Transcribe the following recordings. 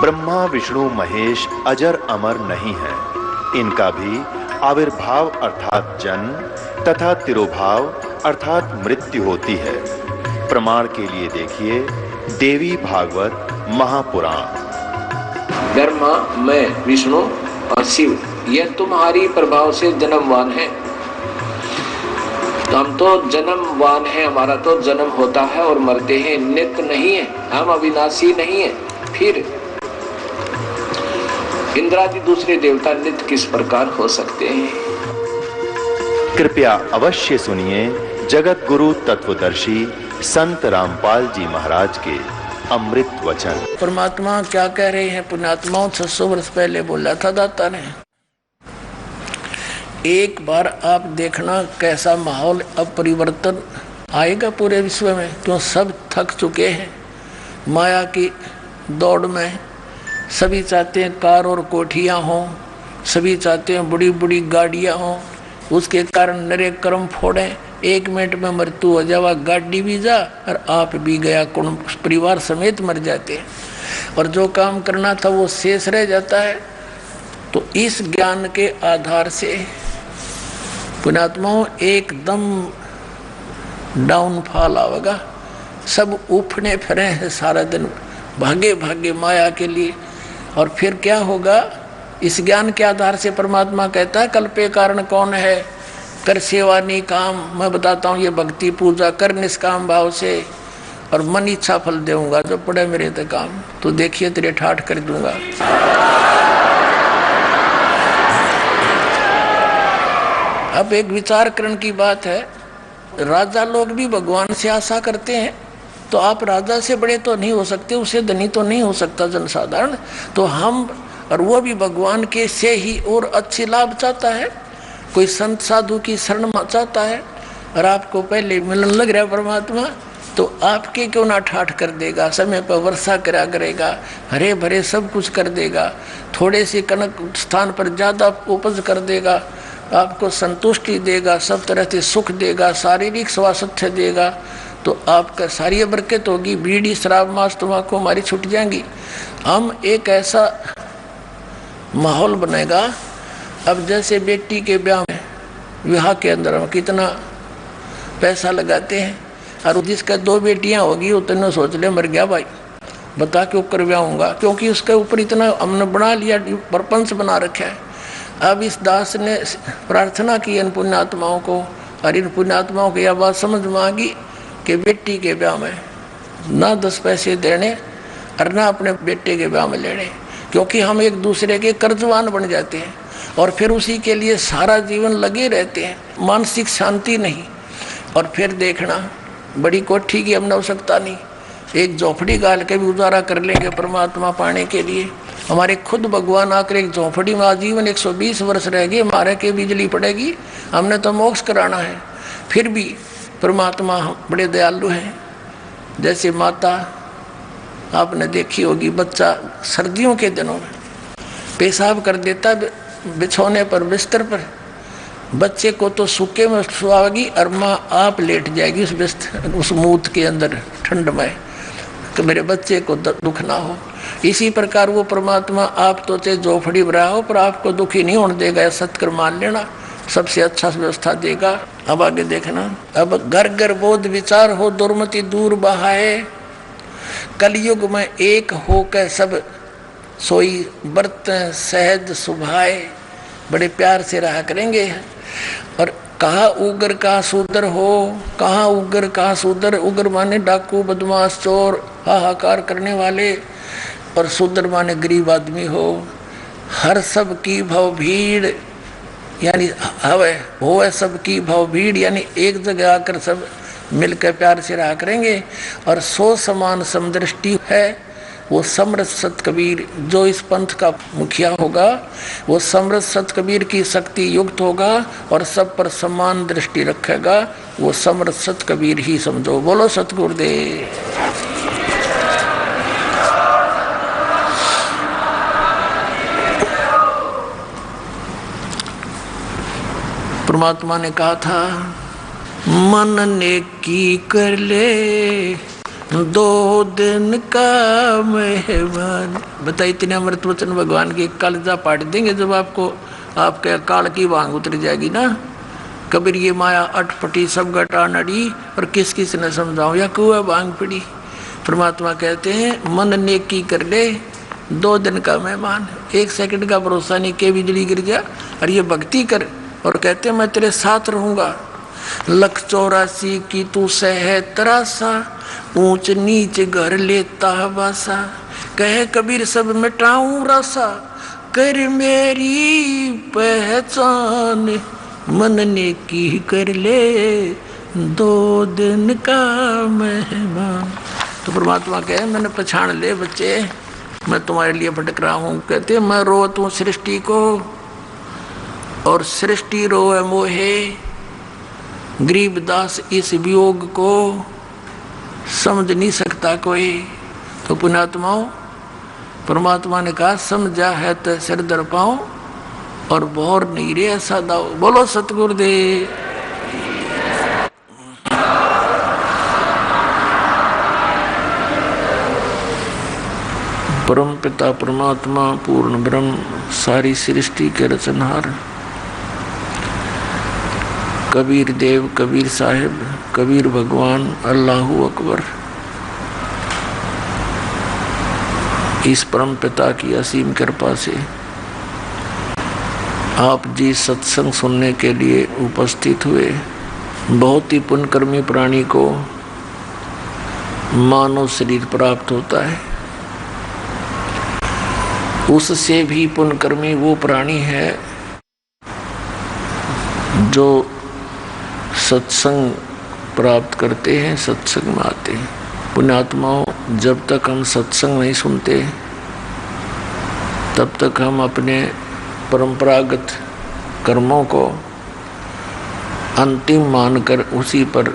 ब्रह्मा विष्णु महेश अजर अमर नहीं है। इनका भी आविर्भाव अर्थात जन्म तथा तिरोभाव अर्थात मृत्यु होती है। प्रमाण के लिए देखिए देवी भागवत महापुराण। ब्रह्मा, मैं, विष्णु और शिव यह तुम्हारी प्रभाव से जन्मवान है। तो हम तो जन्मवान है, हमारा तो जन्म होता है और मरते हैं, नित्य नहीं है, हम अविनाशी नहीं है। फिर इंद्रादि दूसरे देवता नित्य किस प्रकार हो सकते हैं? कृपया अवश्य सुनिए जगत गुरु तत्वदर्शी संत रामपाल जी महाराज के अमृत वचन। परमात्मा क्या कह रहे हैं? पुण्यात्माओं 600 वर्ष पहले बोला था दाता ने। एक बार आप देखना कैसा माहौल अब परिवर्तन आएगा पूरे विश्व में। क्यों सब थक चुके हैं माया की दौड़ में। सभी चाहते हैं कार और कोठियाँ हों, सभी चाहते हैं बड़ी बड़ी गाड़ियाँ हों। उसके कारण नरे कर्म फोड़ें, 1 मिनट में मृत्यु हो जावा, गाड़ी भी जा और आप भी गया, परिवार समेत मर जाते हैं। और जो काम करना था वो शेष रह जाता है। तो इस ज्ञान के आधार से पुण्यात्माओं एकदम डाउनफॉल आवेगा। सब उफने फिरे हैं सारा दिन, भागे भागे माया के लिए। और फिर क्या होगा? इस ज्ञान के आधार से परमात्मा कहता है कल्पे कारण कौन है, कर सेवा नहीं काम। मैं बताता हूँ ये भक्ति पूजा कर निष्काम भाव से और मन इच्छा फल दूंगा, जो पड़े मेरे ते काम। तो देखिए तेरे ठाठ कर दूंगा। अब एक विचार करने की बात है। राजा लोग भी भगवान से आशा करते हैं, तो आप राजा से बड़े तो नहीं हो सकते, उससे धनी तो नहीं हो सकता जनसाधारण। तो हम और वो भी भगवान के से ही और अच्छी लाभ चाहता है। कोई संत साधु की शरण चाहता है और आपको पहले मिलन लग रहा है परमात्मा, तो आपके क्यों ना ठाठ कर देगा, समय पर वर्षा करा करेगा, हरे भरे सब कुछ कर देगा, थोड़े से कनक स्थान पर ज़्यादा उपज कर देगा, आपको संतुष्टि देगा, सब तरह से सुख देगा, शारीरिक स्वास्थ्य देगा। तो आपका सारी बरकत होगी। बीड़ी शराब मांस तम्बाकू हमारी छूट जाएंगी। हम एक ऐसा माहौल बनेगा। अब जैसे बेटी के ब्याह में, विवाह के अंदर हम कितना पैसा लगाते हैं, और जिसका 2 बेटियां होगी उतने सोच ले मर गया भाई, बता के ऊपर ब्याह होगा, क्योंकि उसके ऊपर इतना हमने बना लिया, प्रपंच बना रखा है। अब इस दास ने प्रार्थना की इन पुण्यात्माओं को, और इन पुण्यात्माओं को यह बात समझ में आ गई कि बेटी के ब्याह में ना 10 पैसे देने और ना अपने बेटे के ब्याह में लेने, क्योंकि हम एक दूसरे के कर्जवान बन जाते हैं और फिर उसी के लिए सारा जीवन लगे रहते हैं, मानसिक शांति नहीं। और फिर देखना बड़ी कोठी की हमने आवश्यकता नहीं, एक झोपड़ी गाल के भी गुजारा कर लेंगे परमात्मा पाने के लिए। हमारे खुद भगवान आकर एक झोपड़ी में आजीवन 120 वर्ष रहेगी, हमारे के बिजली पड़ेगी, हमने तो मोक्ष कराना है। फिर भी परमात्मा बड़े दयालु हैं। जैसे माता आपने देखी होगी, बच्चा सर्दियों के दिनों में पेशाब कर देता बिछौने पर, बिस्तर पर, बच्चे को तो सूखे में सुहागी और माँ आप लेट जाएगी उस बिस्तर, उस मूत के अंदर ठंड में, कि मेरे बच्चे को दुख ना हो। इसी प्रकार वो परमात्मा आप तो चाहे झोपड़ी बना हो पर आपको दुखी नहीं होने देगा, सत्कर मान लेना, सबसे अच्छा व्यवस्था देगा। अब आगे देखना। अब घर घर बोध विचार हो, दुर्मति दूर बहाए, कलयुग में एक हो के सब सोई बरतें सहज सुभाए। बड़े प्यार से रहा करेंगे। और कहा उग्र कहा शूद्र हो, कहा उग्र कहा शूद्र। उग्र माने डाकू बदमाश चोर हाहाकार करने वाले, और शूद्र माने गरीब आदमी हो। हर सब की भव भीड़, यानी हवे हो सबकी भव भीड़, यानी एक जगह आकर सब मिलकर प्यार से रहा करेंगे। और सो समान समदृष्टि है वो समरथ सत कबीर। जो इस पंथ का मुखिया होगा वो समरथ सत कबीर की शक्ति युक्त होगा और सब पर समान दृष्टि रखेगा, वो समरथ सत कबीर ही समझो। बोलो सतगुरुदेव। परमात्मा ने कहा था मन नेकी कर ले दो दिन का मेहमान। बताइए इतने अमृत वचन भगवान के कलजा पाट देंगे जब आपको आपके काल की वांग उतर जाएगी ना। कबीर ये माया अटपटी सब घटा नड़ी और किस किस ने समझाऊं या कुआ भांग पड़ी। परमात्मा कहते हैं मन नेकी कर ले 2 दिन का मेहमान, 1 सेकंड का भरोसा नहीं के बिजली गिर जा। और ये भक्ति कर और कहते मैं तेरे साथ रहूंगा। 184 की तू सह तरासा, ऊंच नीच घर लेता बासा। कहे कबीर सब मिटाऊं रासा, कर मेरी पहचान। मन ने की कर ले 2 दिन का मेहमान। तो परमात्मा कहे मैंने पहचान ले बच्चे, मैं तुम्हारे लिए भटक रहा हूँ। कहते मैं रोत हूँ सृष्टि को और सृष्टि रोए मोहे। गरीबदास इस वियोग को समझ नहीं सकता कोई। तो पुण्यात्माओं परमात्मा ने कहा समझा है तो सिर दर पाऊं और बोर नहीं रे ऐसा दाओ। बोलो सतगुरुदेव। परम पिता परमात्मा पूर्ण ब्रह्म सारी सृष्टि के रचनहार कबीर देव, कबीर साहिब, कबीर भगवान, अल्लाहू अकबर, इस परम पिता की असीम कृपा से आप जी सत्संग सुनने के लिए उपस्थित हुए। बहुत ही पुण्यकर्मी प्राणी को मानव शरीर प्राप्त होता है। उससे भी पुण्यकर्मी वो प्राणी है जो सत्संग प्राप्त करते हैं, सत्संग में आते हैं। पुण्यात्माओं जब तक हम सत्संग नहीं सुनते तब तक हम अपने परंपरागत कर्मों को अंतिम मानकर उसी पर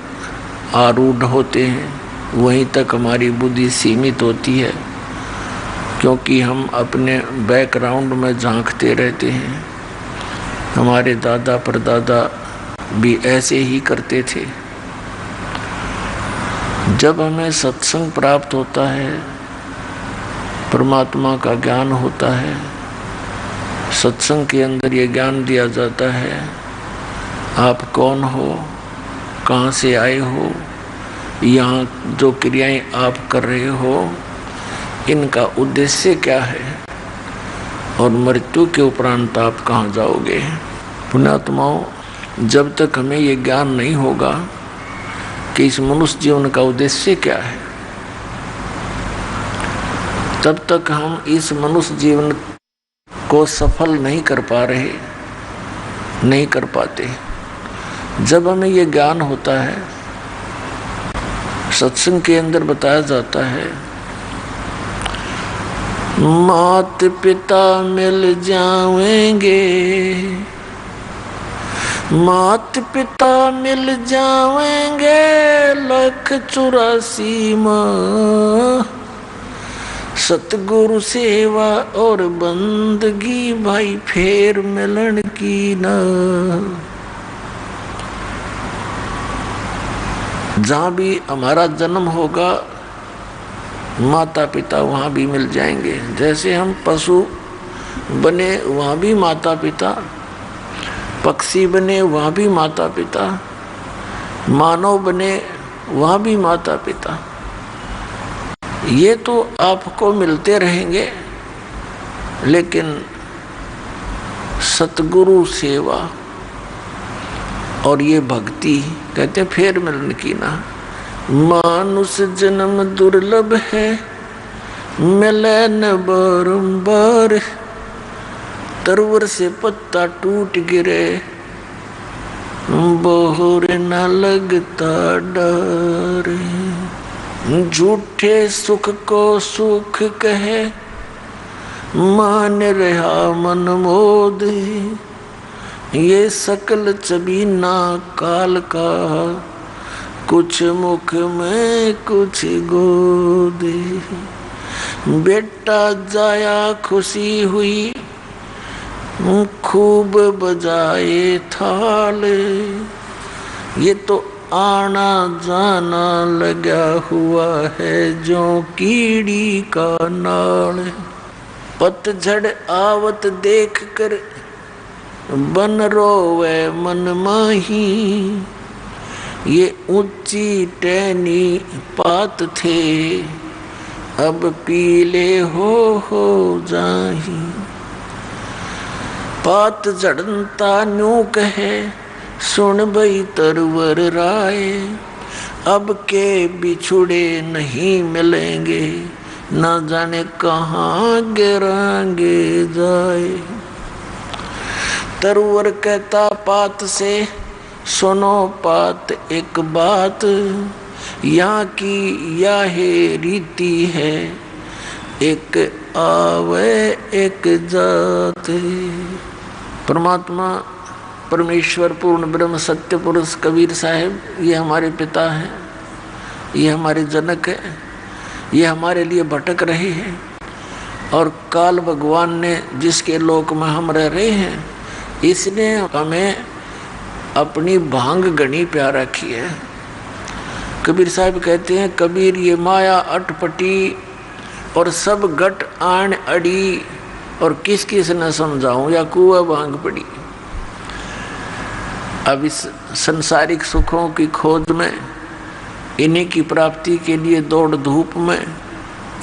आरूढ़ होते हैं। वहीं तक हमारी बुद्धि सीमित होती है क्योंकि हम अपने बैकग्राउंड में झांकते रहते हैं। हमारे दादा परदादा भी ऐसे ही करते थे। जब हमें सत्संग प्राप्त होता है, परमात्मा का ज्ञान होता है, सत्संग के अंदर ये ज्ञान दिया जाता है आप कौन हो, कहाँ से आए हो, यहाँ जो क्रियाएं आप कर रहे हो इनका उद्देश्य क्या है और मृत्यु के उपरांत आप कहाँ जाओगे। पुण्यात्माओं जब तक हमें ये ज्ञान नहीं होगा कि इस मनुष्य जीवन का उद्देश्य क्या है, तब तक हम इस मनुष्य जीवन को सफल नहीं कर पा रहे, नहीं कर पाते। जब हमें ये ज्ञान होता है, सत्संग के अंदर बताया जाता है मात पिता मिल जाएंगे, मात पिता मिल जाएंगे 184 माँ। सतगुरु सेवा और बंदगी भाई फेर मिलन की ना। जहाँ भी हमारा जन्म होगा माता पिता वहाँ भी मिल जाएंगे। जैसे हम पशु बने वहाँ भी माता पिता, पक्षी बने वहाँ भी माता पिता, मानव बने वहाँ भी माता पिता। ये तो आपको मिलते रहेंगे, लेकिन सतगुरु सेवा और ये भक्ति कहते फेर मिलन की ना। मानुष जन्म दुर्लभ है मिले न बारंबार, तरवर से पत्ता टूट गिरे बोहर न लगता डर। झूठे सुख को सुख कहे मान रहा मन मोद। ये सकल चबीना काल का कुछ मुख में कुछ गोद। बेटा जाया खुशी हुई खूब बजाए थाल। ये तो आना जाना लगा हुआ है जो कीड़ी का नाल। पतझड़ आवत देख कर बन रोवे मन माही, ये ऊंची टहनी पात थे अब पीले हो जाही। पात झड़ता न्यू कहे सुन भई तरवर राय, अब के बिछुड़े नहीं मिलेंगे न जाने कहाँ गिरांगे जाए। तरवर कहता पात से सुनो पात एक बात, यहाँ की यह रीति है एक आवे एक जात। परमात्मा परमेश्वर पूर्ण ब्रह्म सत्य पुरुष कबीर साहब ये हमारे पिता हैं, ये हमारे जनक हैं, ये हमारे लिए भटक रहे हैं। और काल भगवान ने जिसके लोक में हम रह रहे हैं, इसने हमें अपनी भांग गणी प्यार रखी है। कबीर साहब कहते हैं, कबीर ये माया अटपटी और सब घट आन अड़ी, और किस किस न समझाऊं या कुआ भांग पड़ी। अब इस संसारिक सुखों की खोज में, इन्हीं की प्राप्ति के लिए दौड़ धूप में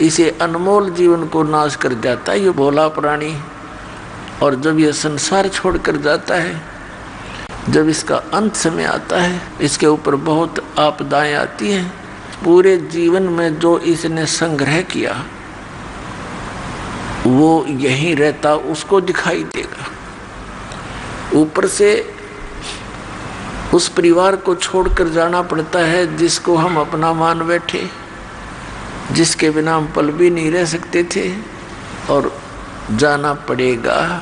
इसे अनमोल जीवन को नाश कर जाता है ये भोला प्राणी। और जब यह संसार छोड़कर जाता है, जब इसका अंत समय आता है, इसके ऊपर बहुत आपदाएं आती हैं। पूरे जीवन में जो इसने संग्रह किया वो यहीं रहता उसको दिखाई देगा। ऊपर से उस परिवार को छोड़कर जाना पड़ता है जिसको हम अपना मान बैठे, जिसके बिना हम पल भी नहीं रह सकते थे, और जाना पड़ेगा।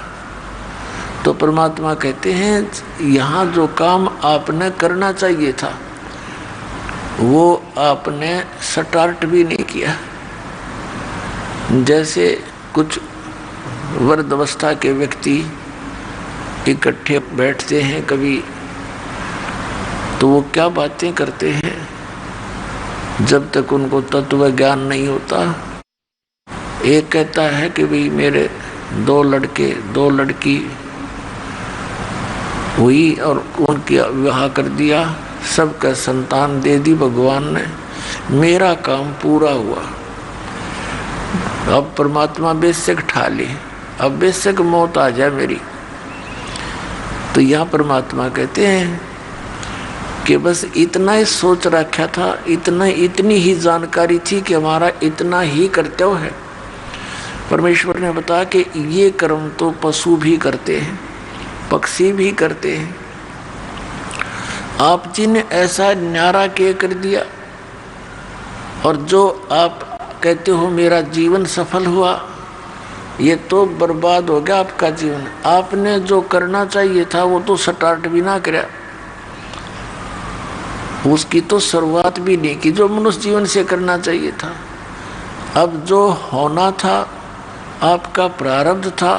तो परमात्मा कहते हैं यहाँ जो काम आपने करना चाहिए था वो आपने स्टार्ट भी नहीं किया। जैसे कुछ वृद्धावस्था के व्यक्ति इकट्ठे बैठते हैं कभी, तो वो क्या बातें करते हैं जब तक उनको तत्व ज्ञान नहीं होता। एक कहता है कि भाई मेरे 2 लड़के 2 लड़की हुई और उनकी विवाह कर दिया, सबका संतान दे दी भगवान ने, मेरा काम पूरा हुआ। अब परमात्मा बेशक ठा ले, अब बेशक मौत आ जाए मेरी। तो यहाँ परमात्मा कहते हैं कि बस इतना ही सोच रखा था, इतनी ही जानकारी थी कि हमारा इतना ही कर्तव्य है। परमेश्वर ने बताया कि ये कर्म तो पशु भी करते हैं, पक्षी भी करते हैं। आप जी ने ऐसा न्यारा के कर दिया, और जो आप कहते हो मेरा जीवन सफल हुआ, ये तो बर्बाद हो गया आपका जीवन। आपने जो करना चाहिए था वो तो स्टार्ट भी ना किया, उसकी तो शुरुआत भी नहीं की जो मनुष्य जीवन से करना चाहिए था। अब जो होना था, आपका प्रारब्ध था,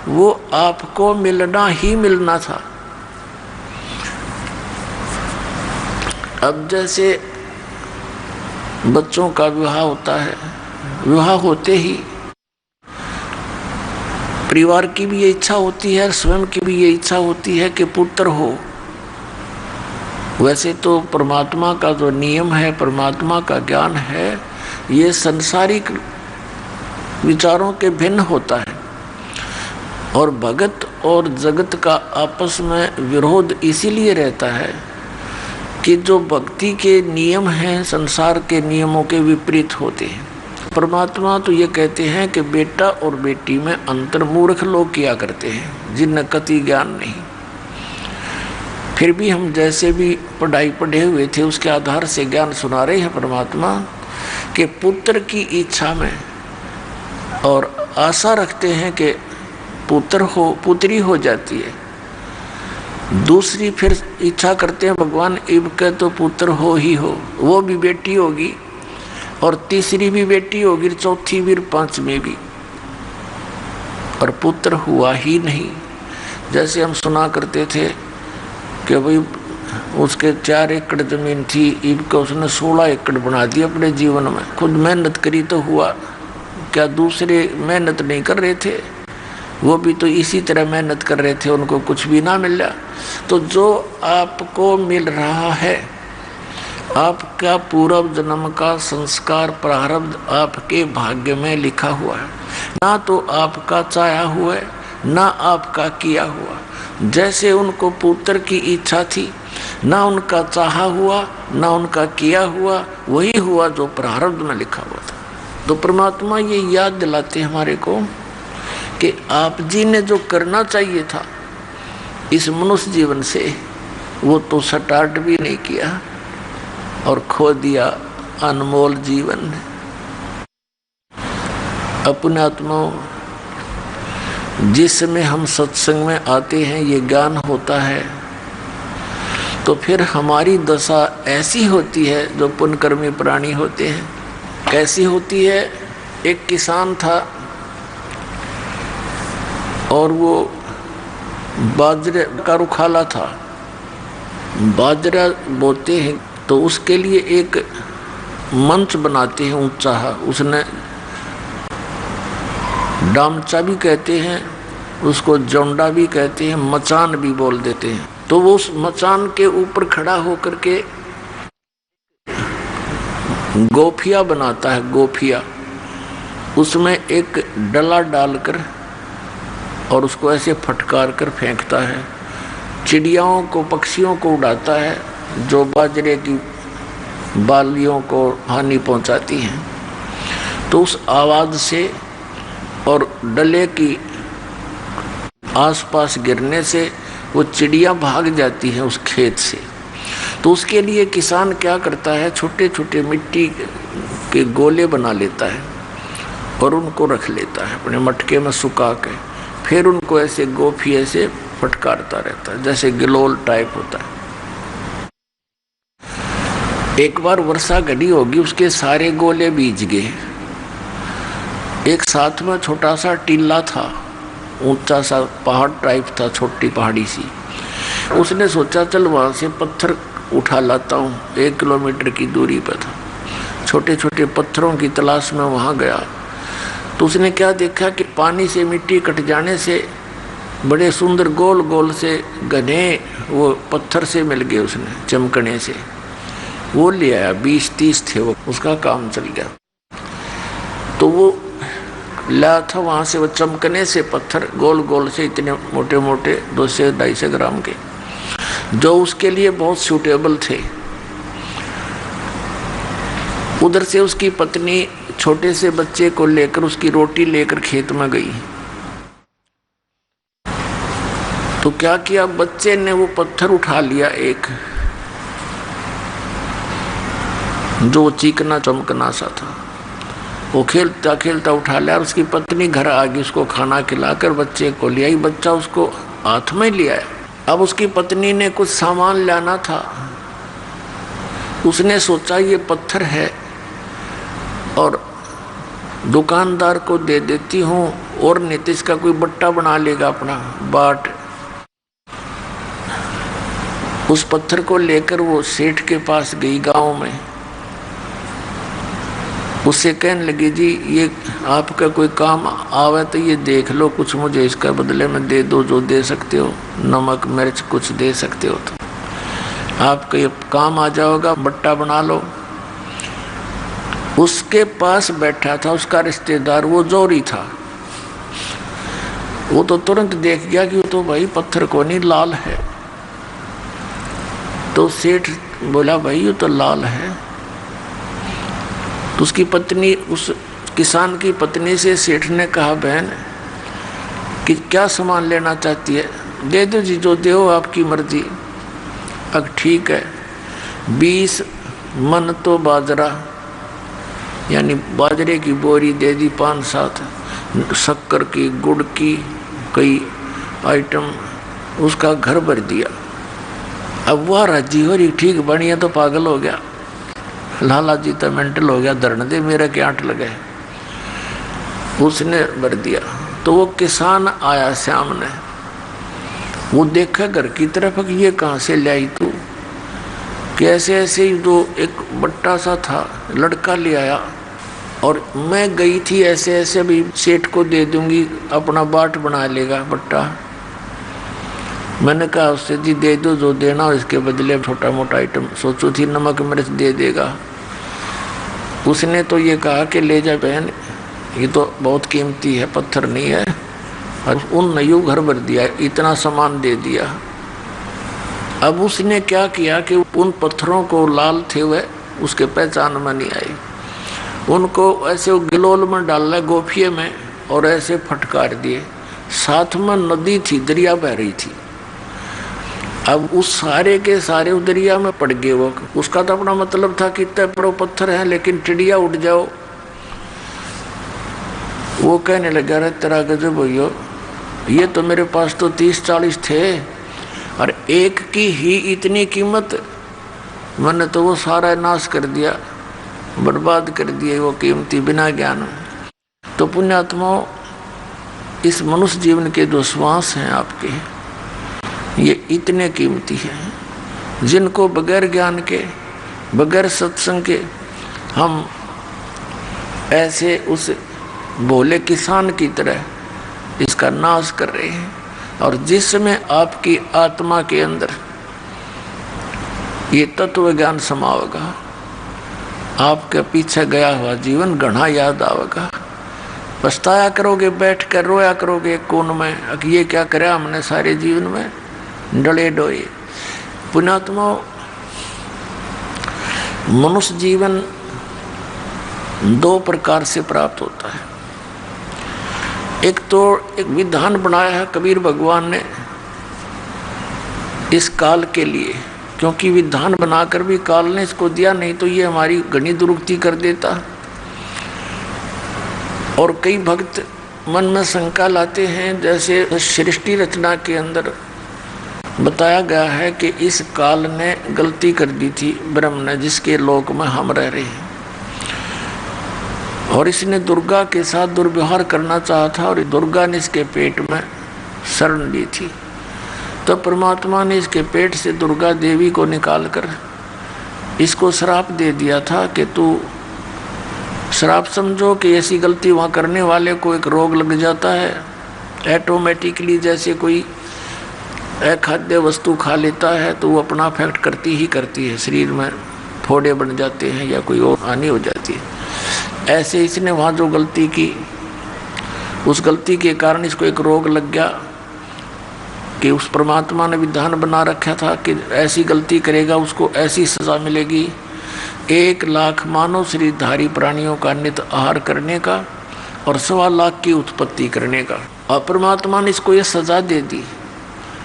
वो आपको मिलना ही मिलना था। अब जैसे बच्चों का विवाह होता है, विवाह होते ही परिवार की भी ये इच्छा होती है, स्वयं की भी ये इच्छा होती है कि पुत्र हो। वैसे तो परमात्मा का जो नियम है, परमात्मा का ज्ञान है, ये संसारिक विचारों के भिन्न होता है। और भगत और जगत का आपस में विरोध इसीलिए रहता है कि जो भक्ति के नियम हैं संसार के नियमों के विपरीत होते हैं। परमात्मा तो ये कहते हैं कि बेटा और बेटी में अंतर मूर्ख लोग किया करते हैं जिन्हें कति ज्ञान नहीं। फिर भी हम जैसे भी पढ़ाई पढ़े हुए थे उसके आधार से ज्ञान सुना रहे हैं परमात्मा कि पुत्र की इच्छा में और आशा रखते हैं कि पुत्र हो, पुत्री हो जाती है। दूसरी फिर इच्छा करते हैं भगवान इब के तो पुत्र हो ही हो, वो भी बेटी होगी, और तीसरी भी बेटी होगी, चौथी भी, पांचवी भी, और पुत्र हुआ ही नहीं। जैसे हम सुना करते थे कि भाई उसके 4 एकड़ जमीन थी, ईब का उसने 16 एकड़ बना दी अपने जीवन में। खुद मेहनत करी तो हुआ, क्या दूसरे मेहनत नहीं कर रहे थे? वो भी तो इसी तरह मेहनत कर रहे थे, उनको कुछ भी ना मिला। तो जो आपको मिल रहा है, आपका पूर्व जन्म का संस्कार प्रारब्ध आपके भाग्य में लिखा हुआ है, ना तो आपका चाहा हुआ है ना आपका किया हुआ। जैसे उनको पुत्र की इच्छा थी, ना उनका चाहा हुआ ना उनका किया हुआ, वही हुआ जो प्रारब्ध में लिखा हुआ था। तो परमात्मा ये याद दिलाते हमारे को कि आप जी ने जो करना चाहिए था इस मनुष्य जीवन से, वो तो स्टार्ट भी नहीं किया और खो दिया अनमोल जीवन। अपने आत्माओं, जिस समय हम सत्संग में आते हैं, ये ज्ञान होता है, तो फिर हमारी दशा ऐसी होती है जो पुण्यकर्मी प्राणी होते हैं। कैसी होती है? एक किसान था और वो बाजरे का रुखाला था, बाजरा बोते हैं तो उसके लिए एक मंच बनाते हैं ऊंचा, उसने डामचा भी कहते हैं, उसको जोंडा भी कहते हैं, मचान भी बोल देते हैं। तो वो उस मचान के ऊपर खड़ा होकर के गोफिया बनाता है, गोफिया। उसमें एक डला डालकर और उसको ऐसे फटकार कर फेंकता है, चिड़ियाओं को, पक्षियों को उड़ाता है जो बाजरे की बालियों को हानि पहुंचाती हैं। तो उस आवाज़ से और डले की आसपास गिरने से वो चिड़िया भाग जाती है उस खेत से। तो उसके लिए किसान क्या करता है, छोटे छोटे मिट्टी के गोले बना लेता है और उनको रख लेता है अपने मटके में सुखा के, फिर उनको ऐसे गोफिये से फटकारता रहता है, जैसे गिलोल टाइप होता है। एक बार वर्षा घड़ी होगी, उसके सारे गोले भीज गए। एक साथ में छोटा सा टीला था, ऊंचा सा पहाड़ टाइप था, छोटी पहाड़ी सी। उसने सोचा चल वहाँ से पत्थर उठा लाता हूँ, 1 किलोमीटर की दूरी पर था। छोटे छोटे पत्थरों की तलाश में वहाँ गया तो उसने क्या देखा कि पानी से मिट्टी कट जाने से बड़े सुंदर गोल गोल से घने वो पत्थर से मिल गए। उसने चमकने से वो ले आया, 20-30 थे वो, उसका काम चल गया। तो वो लाया था वहाँ से वो चमकने से पत्थर, गोल गोल से इतने मोटे मोटे 200-250 ग्राम के, जो उसके लिए बहुत सूटेबल थे। उधर से उसकी पत्नी छोटे से बच्चे को लेकर, उसकी रोटी लेकर खेत में गई। तो क्या किया, बच्चे ने वो पत्थर उठा लिया एक, जो चिकना चमकना सा था, वो खेलता खेलता उठा लिया। और उसकी पत्नी घर आ गई, उसको खाना खिलाकर बच्चे को ले आई। बच्चा उसको हाथ में लिया। अब उसकी पत्नी ने कुछ सामान लाना था, उसने सोचा ये पत्थर है और दुकानदार को दे देती हूँ, और नहीं तो इसका कोई बट्टा बना लेगा अपना बाट। उस पत्थर को लेकर वो सेठ के पास गई गांव में। उससे कहने लगी, जी ये आपका कोई काम आवे तो ये देख लो, कुछ मुझे इसका बदले में दे दो, जो दे सकते हो, नमक मिर्च कुछ दे सकते हो तो आपका ये काम आ जाएगा, बट्टा बना लो। उसके पास बैठा था उसका रिश्तेदार, वो जोरी था। वो तो तुरंत देख गया कि वो तो भाई पत्थर को नहीं, लाल है। तो सेठ बोला, भाई ये तो लाल है। तो उसकी पत्नी, उस किसान की पत्नी से सेठ ने कहा, बहन कि क्या सामान लेना चाहती है, दे दो जी, जो दो आपकी मर्जी। अब ठीक है, 20 मन तो बाजरा, यानी बाजरे की बोरी दे दी, 5-7 शक्कर की, गुड़ की, कई आइटम, उसका घर भर दिया। अब वह राजी हो रही, ठीक बढ़िया, तो पागल हो गया, लाला जी तो मेंटल हो गया, धरने दे, मेरा क्या आंट लगे। उसने भर दिया। तो वो किसान आया सामने, वो देखा घर की तरफ कि ये कहाँ से लाई तू, कि ऐसे ऐसे ही दो एक बट्टा सा था, लड़का ले आया और मैं गई थी ऐसे ऐसे भी सेठ को दे दूंगी, अपना बाट बना लेगा बट्टा। मैंने कहा उससे जी दे दो जो देना, और इसके बदले छोटा मोटा आइटम सोचो थी नमक मिर्च दे देगा। उसने तो ये कहा कि ले जा बहन, ये तो बहुत कीमती है, पत्थर नहीं है। और उन यूं घर भर दिया, इतना सामान दे दिया। अब उसने क्या किया कि उन पत्थरों को लाल थे वह उसके पहचान में नहीं आई, उनको ऐसे गिलोल में डाला गोफिये में और ऐसे फटकार दिए। साथ में नदी थी, दरिया बह रही थी। अब उस सारे के सारे उस दरिया में पड़ गए वो। उसका तो अपना मतलब था कि इतने बड़े पत्थर हैं लेकिन चिड़िया उड़ जाओ। वो कहने लगा रे तेरा गजब भैया, ये तो मेरे पास तो 30-40 थे और एक की ही इतनी कीमत, मैंने तो वो सारा नाश कर दिया, बर्बाद कर दिए वो कीमती बिना ज्ञान। तो पुण्यात्माओं, इस मनुष्य जीवन के जो श्वास हैं आपके, ये इतने कीमती हैं जिनको बगैर ज्ञान के, बगैर सत्संग के हम ऐसे उस भोले किसान की तरह इसका नाश कर रहे हैं। और जिसमें आपकी आत्मा के अंदर ये तत्व ज्ञान समावेगा, आपके पीछे गया हुआ जीवन घना याद आवेगा। पछताया करोगे, बैठ कर रोया करोगे कोन में, ये क्या करे हमने सारे जीवन में, डले डोए। पुण्यात्माओं, मनुष्य जीवन 2 प्रकार से प्राप्त होता है। एक तो एक विधान बनाया है कबीर भगवान ने इस काल के लिए, क्योंकि विधान बनाकर भी काल ने इसको दिया, नहीं तो ये हमारी घनी दुरुक्ति कर देता। और कई भक्त मन में शंका लाते हैं, जैसे सृष्टि रचना के अंदर बताया गया है कि इस काल ने गलती कर दी थी ब्रह्म ने, जिसके लोक में हम रह रहे हैं, और इसने दुर्गा के साथ दुर्व्यवहार करना चाहा था और दुर्गा ने इसके पेट में शरण ली थी। तो परमात्मा ने इसके पेट से दुर्गा देवी को निकालकर इसको श्राप दे दिया था कि तू, श्राप समझो कि ऐसी गलती वहाँ करने वाले को एक रोग लग जाता है ऑटोमेटिकली, जैसे कोई अखाद्य वस्तु खा लेता है तो वो अपना अफेक्ट करती ही करती है, शरीर में फोड़े बन जाते हैं या कोई और हानि हो जाती है। ऐसे इसने वहाँ जो गलती की, उस गलती के कारण इसको एक रोग लग गया कि उस परमात्मा ने विधान बना रखा था कि ऐसी गलती करेगा उसको ऐसी सजा मिलेगी, 1 लाख मानव शरीरधारी प्राणियों का नित आहार करने का और 1.25 लाख की उत्पत्ति करने का। और परमात्मा ने इसको ये सजा दे दी।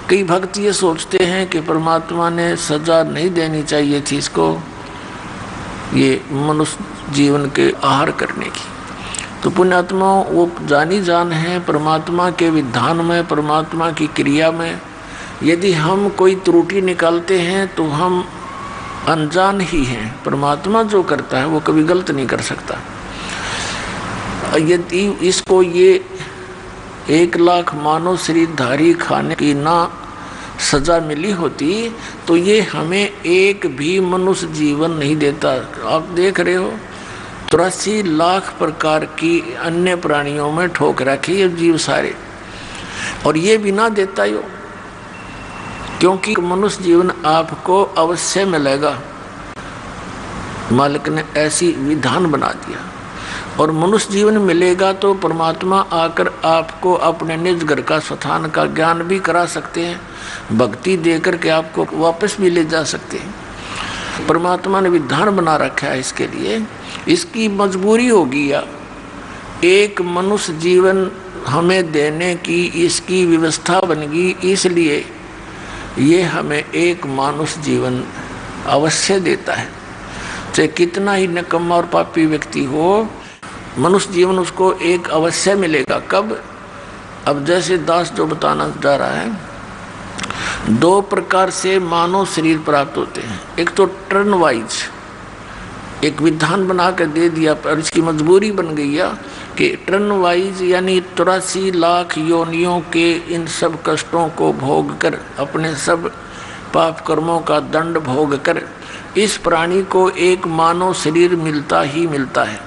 कई भक्त ये सोचते हैं कि परमात्मा ने सजा नहीं देनी चाहिए थी इसको, ये मनुष्य जीवन के आहार करने की। तो पुण्यात्माओं, वो जानी जान है परमात्मा के विधान में, परमात्मा की क्रिया में। यदि हम कोई त्रुटि निकालते हैं तो हम अनजान ही हैं। परमात्मा जो करता है वो कभी गलत नहीं कर सकता। यदि इसको ये 1 लाख मानव शरीरधारी खाने की ना सजा मिली होती तो ये हमें एक भी मनुष्य जीवन नहीं देता। आप देख रहे हो 83 लाख प्रकार की अन्य प्राणियों में ठोक रखी है जीव सारे, और ये भी ना देता यो, क्योंकि मनुष्य जीवन आपको अवश्य मिलेगा। मालिक ने ऐसी विधान बना दिया, और मनुष्य जीवन मिलेगा तो परमात्मा आकर आपको अपने निज घर का स्थान का ज्ञान भी करा सकते हैं, भक्ति देकर के आपको वापस भी ले जा सकते हैं। परमात्मा ने विधान बना रखा है इसके लिए, इसकी मजबूरी होगी या एक मनुष्य जीवन हमें देने की इसकी व्यवस्था बन गई, इसलिए ये हमें एक मनुष्य जीवन अवश्य देता है। चाहे कितना ही निकम्मा और पापी व्यक्ति हो, मनुष्य जीवन उसको एक अवश्य मिलेगा। कब? अब जैसे दास जो बताना जा रहा है, 2 प्रकार से मानव शरीर प्राप्त होते हैं। एक तो टर्न वाइज एक विधान बना कर दे दिया, पर इसकी मजबूरी बन गई है कि टर्न वाइज यानी 83 लाख योनियों के इन सब कष्टों को भोग कर, अपने सब पाप कर्मों का दंड भोग कर इस प्राणी को एक मानव शरीर मिलता ही मिलता है।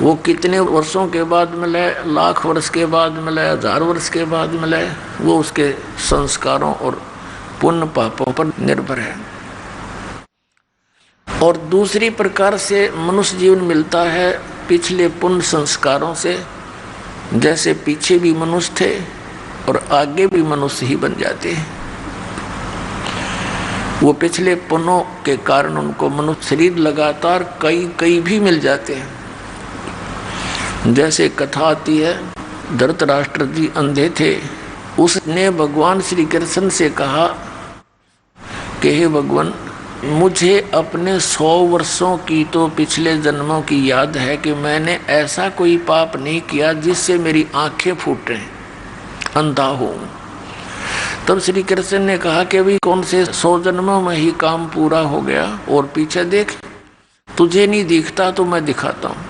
वो कितने वर्षों के बाद मिले, लाख वर्ष के बाद मिले, 1000 वर्ष के बाद मिले, वो उसके संस्कारों और पुण्य पापों पर निर्भर है। और दूसरी प्रकार से मनुष्य जीवन मिलता है पिछले पुण्य संस्कारों से। जैसे पीछे भी मनुष्य थे और आगे भी मनुष्य ही बन जाते हैं। वो पिछले पुण्यों के कारण उनको मनुष्य शरीर लगातार कई भी मिल जाते हैं। जैसे कथा आती है, धृतराष्ट्र जी अंधे थे, उसने भगवान श्री कृष्ण से कहा कि हे भगवान, मुझे अपने 100 वर्षों की तो पिछले जन्मों की याद है कि मैंने ऐसा कोई पाप नहीं किया जिससे मेरी आंखें फूटें, अंधा हूँ। तब श्री कृष्ण ने कहा कि भाई कौन से 100 जन्मों में ही काम पूरा हो गया, और पीछे देख, तुझे नहीं दिखता तो मैं दिखाता हूँ।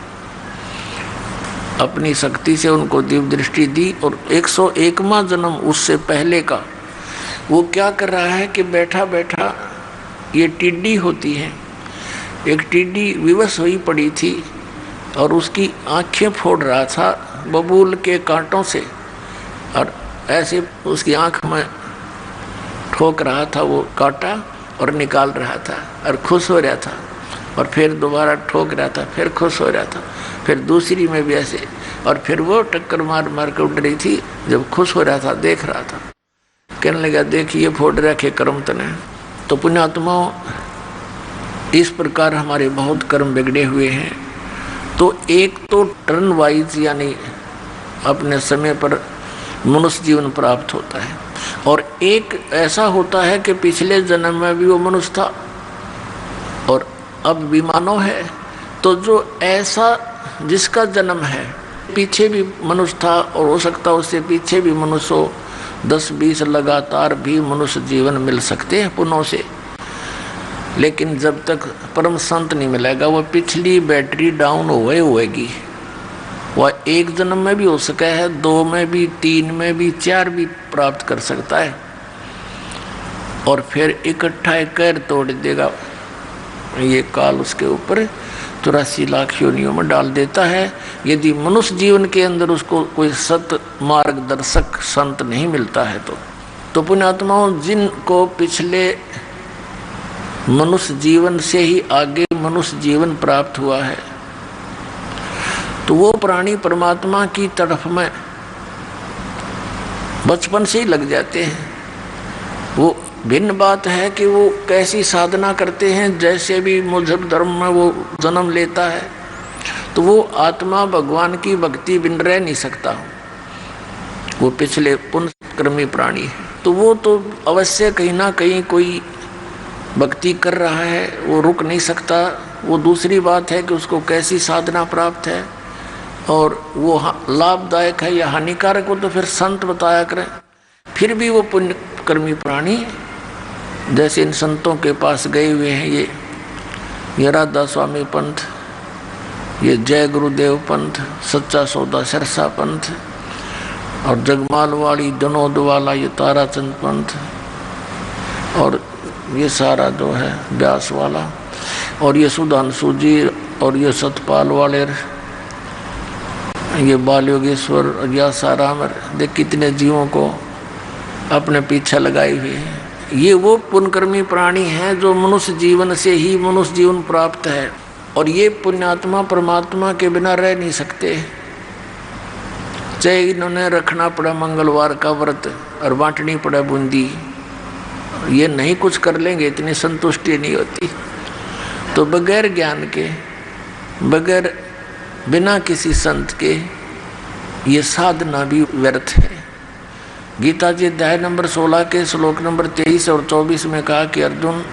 अपनी शक्ति से उनको दिव्य दृष्टि दी। और 101वां जन्म उससे पहले का वो क्या कर रहा है कि बैठा बैठा, ये टिड्डी होती है, एक टिड्डी विवश हुई पड़ी थी और उसकी आंखें फोड़ रहा था बबूल के कांटों से, और ऐसे उसकी आंख में ठोक रहा था वो कांटा और निकाल रहा था और खुश हो रहा था, और फिर दोबारा ठोक रहा था, फिर खुश हो रहा था, फिर दूसरी में भी ऐसे, और फिर वो टक्कर मार मार कर उड़ रही थी। जब खुश हो रहा था देख रहा था, कहने लगा देखिए फोड़ रखे कर्म तने। तो पुण्यात्माओं, इस प्रकार हमारे बहुत कर्म बिगड़े हुए हैं। तो एक तो टर्न वाइज यानी अपने समय पर मनुष्य जीवन प्राप्त होता है, और एक ऐसा होता है कि पिछले जन्म में भी वो मनुष्य था और अब भी मानव है। तो जो ऐसा जिसका जन्म है, पीछे भी मनुष्य था और हो सकता है उससे पीछे भी मनुष्य हो, 10-20 लगातार भी मनुष्य जीवन मिल सकते हैं पुण्यों से। लेकिन जब तक परम संत नहीं मिलेगा, वह पिछली बैटरी डाउन होएगी। वह एक जन्म में भी हो सका है, 2 में भी, 3 में भी, 4 भी प्राप्त कर सकता है, और फिर इकट्ठा एक कैर तोड़ देगा। ये काल उसके ऊपर 84 लाख योनियों में डाल देता है, यदि मनुष्य जीवन के अंदर उसको कोई सत मार्गदर्शक संत नहीं मिलता है। तो पुण्यात्माओं, जिनको पिछले मनुष्य जीवन से ही आगे मनुष्य जीवन प्राप्त हुआ है, तो वो प्राणी परमात्मा की तरफ में बचपन से ही लग जाते हैं। वो भिन्न बात है कि वो कैसी साधना करते हैं। जैसे भी मजहब धर्म में वो जन्म लेता है, तो वो आत्मा भगवान की भक्ति बिन रह नहीं सकता, वो पिछले पुण्यकर्मी प्राणी है। तो वो तो अवश्य कहीं ना कहीं कोई भक्ति कर रहा है, वो रुक नहीं सकता। वो दूसरी बात है कि उसको कैसी साधना प्राप्त है और वो लाभदायक है या हानिकारक, वो तो फिर संत बताया करें। फिर भी वो पुण्यकर्मी प्राणी जैसे इन संतों के पास गए हुए हैं, ये राधा स्वामी पंथ, ये जय गुरुदेव पंथ, सच्चा सौदा सिरसा पंथ, और जगमाल वाली जनोद वाला ये ताराचंद पंथ, और ये सारा जो है व्यास वाला, और ये सुधांशु जी, और ये सतपाल वाले, ये बाल योगेश्वर, या साराम, देख कितने जीवों को अपने पीछे लगाए हुए हैं। ये वो पुण्यकर्मी प्राणी हैं जो मनुष्य जीवन से ही मनुष्य जीवन प्राप्त है, और ये पुण्यात्मा परमात्मा के बिना रह नहीं सकते। चाहे इन्होंने रखना पड़ा मंगलवार का व्रत और बांटनी पड़ा बूंदी, ये नहीं कुछ कर लेंगे, इतनी संतुष्टि नहीं होती। तो बगैर ज्ञान के, बगैर बिना किसी संत के ये साधना भी व्यर्थ है। गीता जी अध्याय नंबर 16 के श्लोक नंबर 23 और 24 में कहा कि अर्जुन,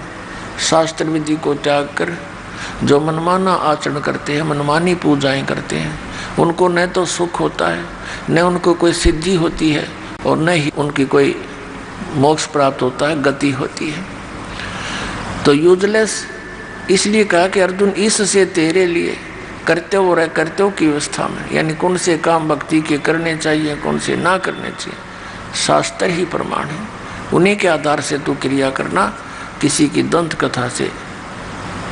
शास्त्र विधि को त्याग कर जो मनमाना आचरण करते हैं, मनमानी पूजाएं करते हैं, उनको न तो सुख होता है, न उनको कोई सिद्धि होती है, और न ही उनकी कोई मोक्ष प्राप्त होता है, गति होती है। तो यूजलेस इसलिए कहा कि अर्जुन, इससे तेरे लिए कर्तव्य और अकर्तव्य की व्यवस्था में, यानी कौन से काम भक्ति के करने चाहिए, कौन से ना करने चाहिए, शास्त्र ही प्रमाण है। उन्हीं के आधार से तू क्रिया करना, किसी की दंत कथा से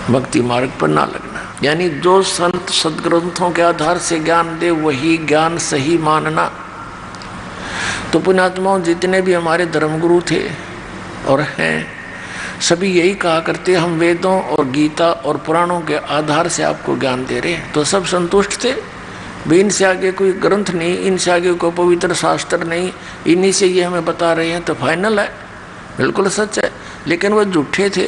भक्ति मार्ग पर ना लगना। यानी जो संत सदग्रंथों के आधार से ज्ञान दे वही ज्ञान सही मानना। तो पुण्यात्माओं, जितने भी हमारे धर्मगुरु थे और हैं, सभी यही कहा करते, हम वेदों और गीता और पुराणों के आधार से आपको ज्ञान दे रहे हैं। तो सब संतुष्ट थे भी, इनसे आगे कोई ग्रंथ नहीं, इनसे आगे कोई पवित्र शास्त्र नहीं, इन्हीं से ये हमें बता रहे हैं तो फाइनल है, बिल्कुल सच है। लेकिन वो झूठे थे,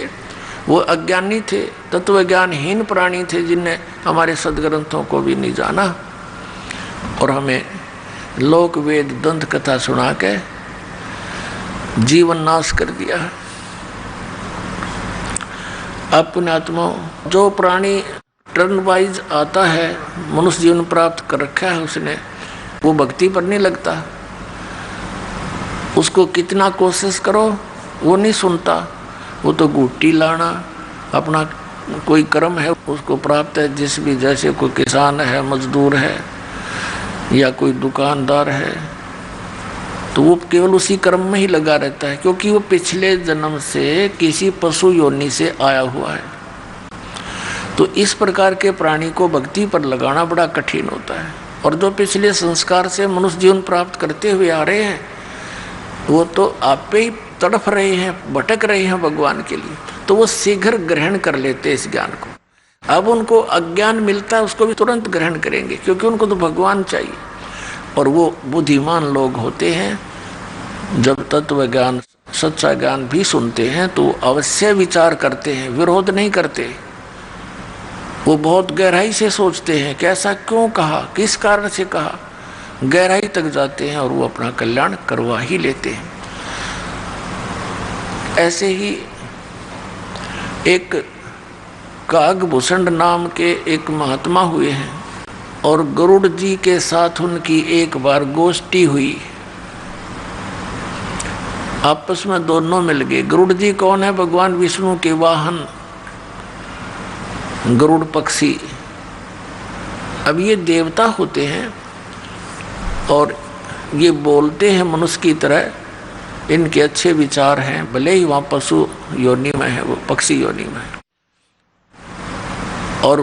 वो अज्ञानी थे, तत्वज्ञानहीन प्राणी थे, जिनने हमारे सदग्रंथों को भी नहीं जाना और हमें लोक वेद दंत कथा सुना के जीवन नाश कर दिया। अब पुण्यात्मा, जो प्राणी टर्न वाइज आता है, मनुष्य जीवन प्राप्त कर रखा है उसने, वो भक्ति पर नहीं लगता। उसको कितना कोशिश करो वो नहीं सुनता। वो तो गुट्टी लाना, अपना कोई कर्म है उसको प्राप्त है, जिस भी, जैसे कोई किसान है, मजदूर है या कोई दुकानदार है, तो वो केवल उसी कर्म में ही लगा रहता है, क्योंकि वो पिछले जन्म से किसी पशु योनि से आया हुआ है। तो इस प्रकार के प्राणी को भक्ति पर लगाना बड़ा कठिन होता है। और जो पिछले संस्कार से मनुष्य जीवन प्राप्त करते हुए आ रहे हैं, वो तो आप पे ही तड़फ रहे हैं, भटक रहे हैं भगवान के लिए, तो वो शीघ्र ग्रहण कर लेते इस ज्ञान को। अब उनको अज्ञान मिलता है, उसको भी तुरंत ग्रहण करेंगे, क्योंकि उनको तो भगवान चाहिए। और वो बुद्धिमान लोग होते हैं, जब तत्व ज्ञान, सच्चा ज्ञान भी सुनते हैं तो अवश्य विचार करते हैं, विरोध नहीं करते। वो बहुत गहराई से सोचते हैं कि ऐसा क्यों कहा, किस कारण से कहा, गहराई तक जाते हैं और वो अपना कल्याण करवा ही लेते हैं। ऐसे ही एक कागभूषण नाम के एक महात्मा हुए हैं और गरुड़ जी के साथ उनकी एक बार गोष्ठी हुई। आपस में दोनों मिल गए। गरुड़ जी कौन है? भगवान विष्णु के वाहन गरुड़ पक्षी। अब ये देवता होते हैं और ये बोलते हैं मनुष्य की तरह, इनके अच्छे विचार हैं, भले ही वहाँ पशु योनि में है, वो पक्षी योनि में है। और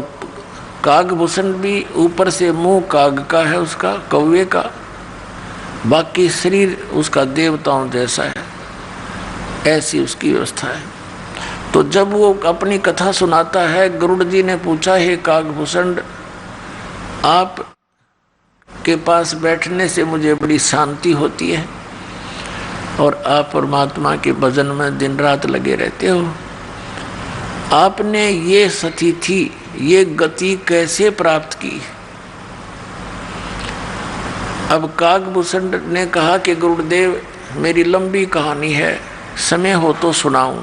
कागभूषण भी ऊपर से मुंह काग का है, उसका कौवे का, बाकी शरीर उसका देवताओं जैसा है, ऐसी उसकी व्यवस्था है। तो जब वो अपनी कथा सुनाता है, गरुड़ जी ने पूछा, हे कागभूषण, आप के पास बैठने से मुझे बड़ी शांति होती है और आप परमात्मा के भजन में दिन रात लगे रहते हो। आपने ये स्थिति, ये गति कैसे प्राप्त की? अब कागभूषण ने कहा कि गुरुदेव, मेरी लंबी कहानी है, समय हो तो सुनाऊं।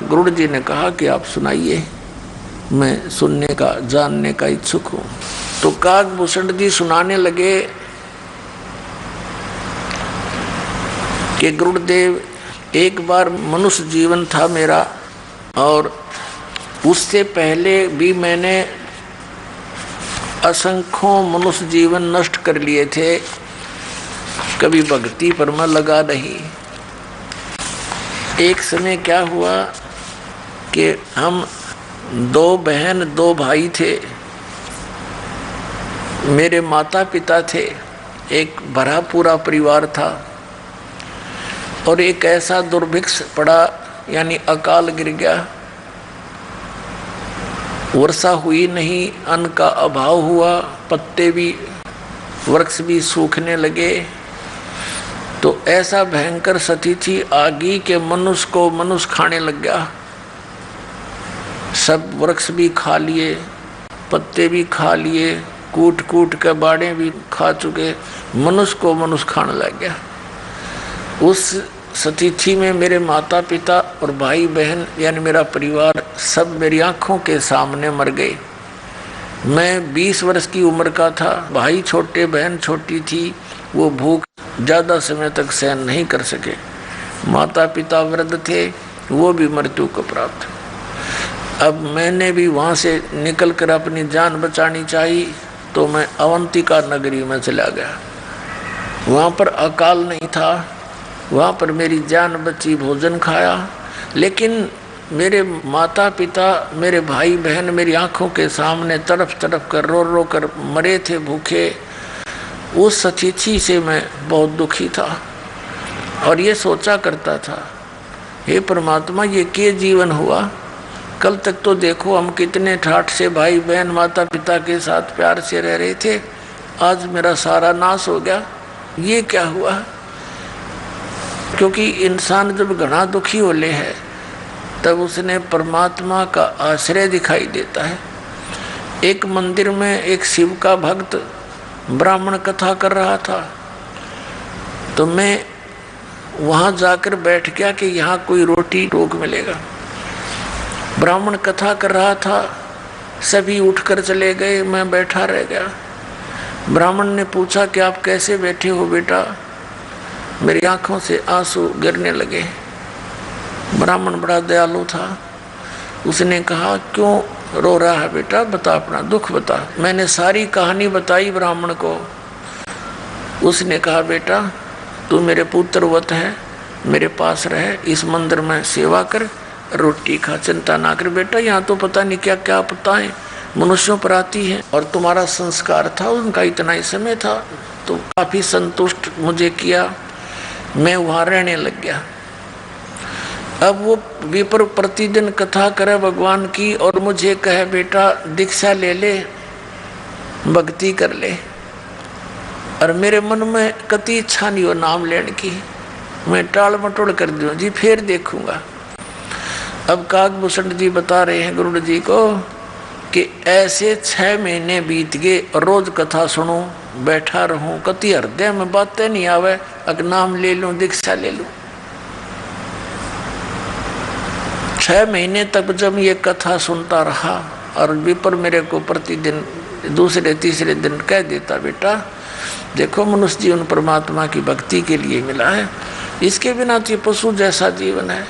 गरुड़ जी ने कहा कि आप सुनाइए, मैं सुनने का, जानने का इच्छुक हूं। तो कागभूषण जी सुनाने लगे कि गुरुदेव, एक बार मनुष्य जीवन था मेरा और उससे पहले भी मैंने असंख्यों मनुष्य जीवन नष्ट कर लिए थे, कभी भक्ति पर मैं लगा नहीं। एक समय क्या हुआ कि हम 2 बहन 2 भाई थे, मेरे माता पिता थे, एक भरा पूरा परिवार था और एक ऐसा दुर्भिक्ष पड़ा, यानी अकाल गिर गया, वर्षा हुई नहीं, अन्न का अभाव हुआ, पत्ते भी, वृक्ष भी सूखने लगे। तो ऐसा भयंकर स्थिति आ गई कि मनुष्य को मनुष्य खाने लग गया। सब वृक्ष भी खा लिए, पत्ते भी खा लिए, कूट कूट के बाड़े भी खा चुके, मनुष्य को मनुष्य खाने लग गया। उस स्थिति में मेरे माता पिता और भाई बहन, यानी मेरा परिवार, सब मेरी आंखों के सामने मर गए। मैं 20 वर्ष की उम्र का था, भाई छोटे, बहन छोटी थी, वो भूख ज़्यादा समय तक सहन नहीं कर सके। माता पिता वृद्ध थे, वो भी मृत्यु को प्राप्त। अब मैंने भी वहाँ से निकलकर अपनी जान बचानी चाहिए, तो मैं अवंतिका नगरी में चला गया। वहाँ पर अकाल नहीं था, वहाँ पर मेरी जान बची, भोजन खाया, लेकिन मेरे माता पिता, मेरे भाई बहन मेरी आंखों के सामने तड़प तड़प कर रो रो कर मरे थे भूखे। उस सचीची से मैं बहुत दुखी था और ये सोचा करता था, हे परमात्मा ये क्या जीवन हुआ। कल तक तो देखो हम कितने ठाठ से भाई बहन माता पिता के साथ प्यार से रह रहे थे, आज मेरा सारा नाश हो गया, ये क्या हुआ। क्योंकि इंसान जब घना दुखी होले है तब उसने परमात्मा का आश्रय दिखाई देता है। एक मंदिर में एक शिव का भक्त ब्राह्मण कथा कर रहा था, तो मैं वहाँ जाकर बैठ गया कि यहाँ कोई रोटी टोक मिलेगा। ब्राह्मण कथा कर रहा था, सभी उठकर चले गए, मैं बैठा रह गया। ब्राह्मण ने पूछा कि आप कैसे बैठे हो बेटा। मेरी आंखों से आंसू गिरने लगे। ब्राह्मण बड़ा दयालु था, उसने कहा क्यों रो रहा है बेटा, बता अपना दुख बता। मैंने सारी कहानी बताई ब्राह्मण को। उसने कहा बेटा तू मेरे पुत्रवत है, मेरे पास रहे, इस मंदिर में सेवा कर, रोटी खा, चिंता ना कर बेटा। यहाँ तो पता नहीं क्या क्या आपदाएं मनुष्यों पर आती हैं, और तुम्हारा संस्कार था, उनका इतना ही समय था, तो काफी संतुष्ट मुझे किया, मैं वहाँ रहने लग गया। अब वो विपर प्रतिदिन कथा करे भगवान की और मुझे कहे बेटा दीक्षा ले ले, भक्ति कर ले, और मेरे मन में कति इच्छा नहीं हो नाम लेने की, मैं टाल मटोड़ कर दूं जी फिर देखूंगा। अब काकभूषण जी बता रहे हैं गुरु जी को कि ऐसे 6 महीने बीत गए, रोज कथा सुनूं, बैठा रहूं, कति हृदय में बातें नहीं आवे, अगर नाम ले लूं, दीक्षा ले लूं। 6 महीने तक जब ये कथा सुनता रहा और विपर मेरे को प्रतिदिन दूसरे तीसरे दिन कह देता बेटा देखो मनुष्य जीवन परमात्मा की भक्ति के लिए मिला है, इसके बिना तो ये पशु जैसा जीवन है,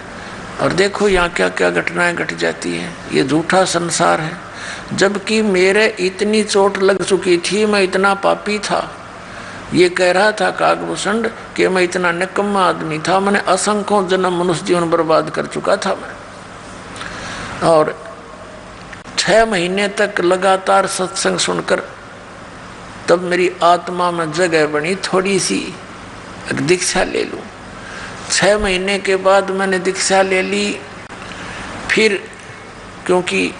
और देखो यहाँ क्या क्या घटनाएं घट जाती हैं, ये झूठा संसार है। जबकि मेरे इतनी चोट लग चुकी थी, मैं इतना पापी था, ये कह रहा था काकभूषण कि मैं इतना निकम्मा आदमी था, मैंने असंख्यों जन्म मनुष्य जीवन बर्बाद कर चुका था मैं। और 6 महीने तक लगातार सत्संग सुनकर तब मेरी आत्मा में जगह बनी, थोड़ी सी दीक्षा ले लूं। 6 महीने के बाद मैंने दीक्षा ले ली। फिर क्योंकि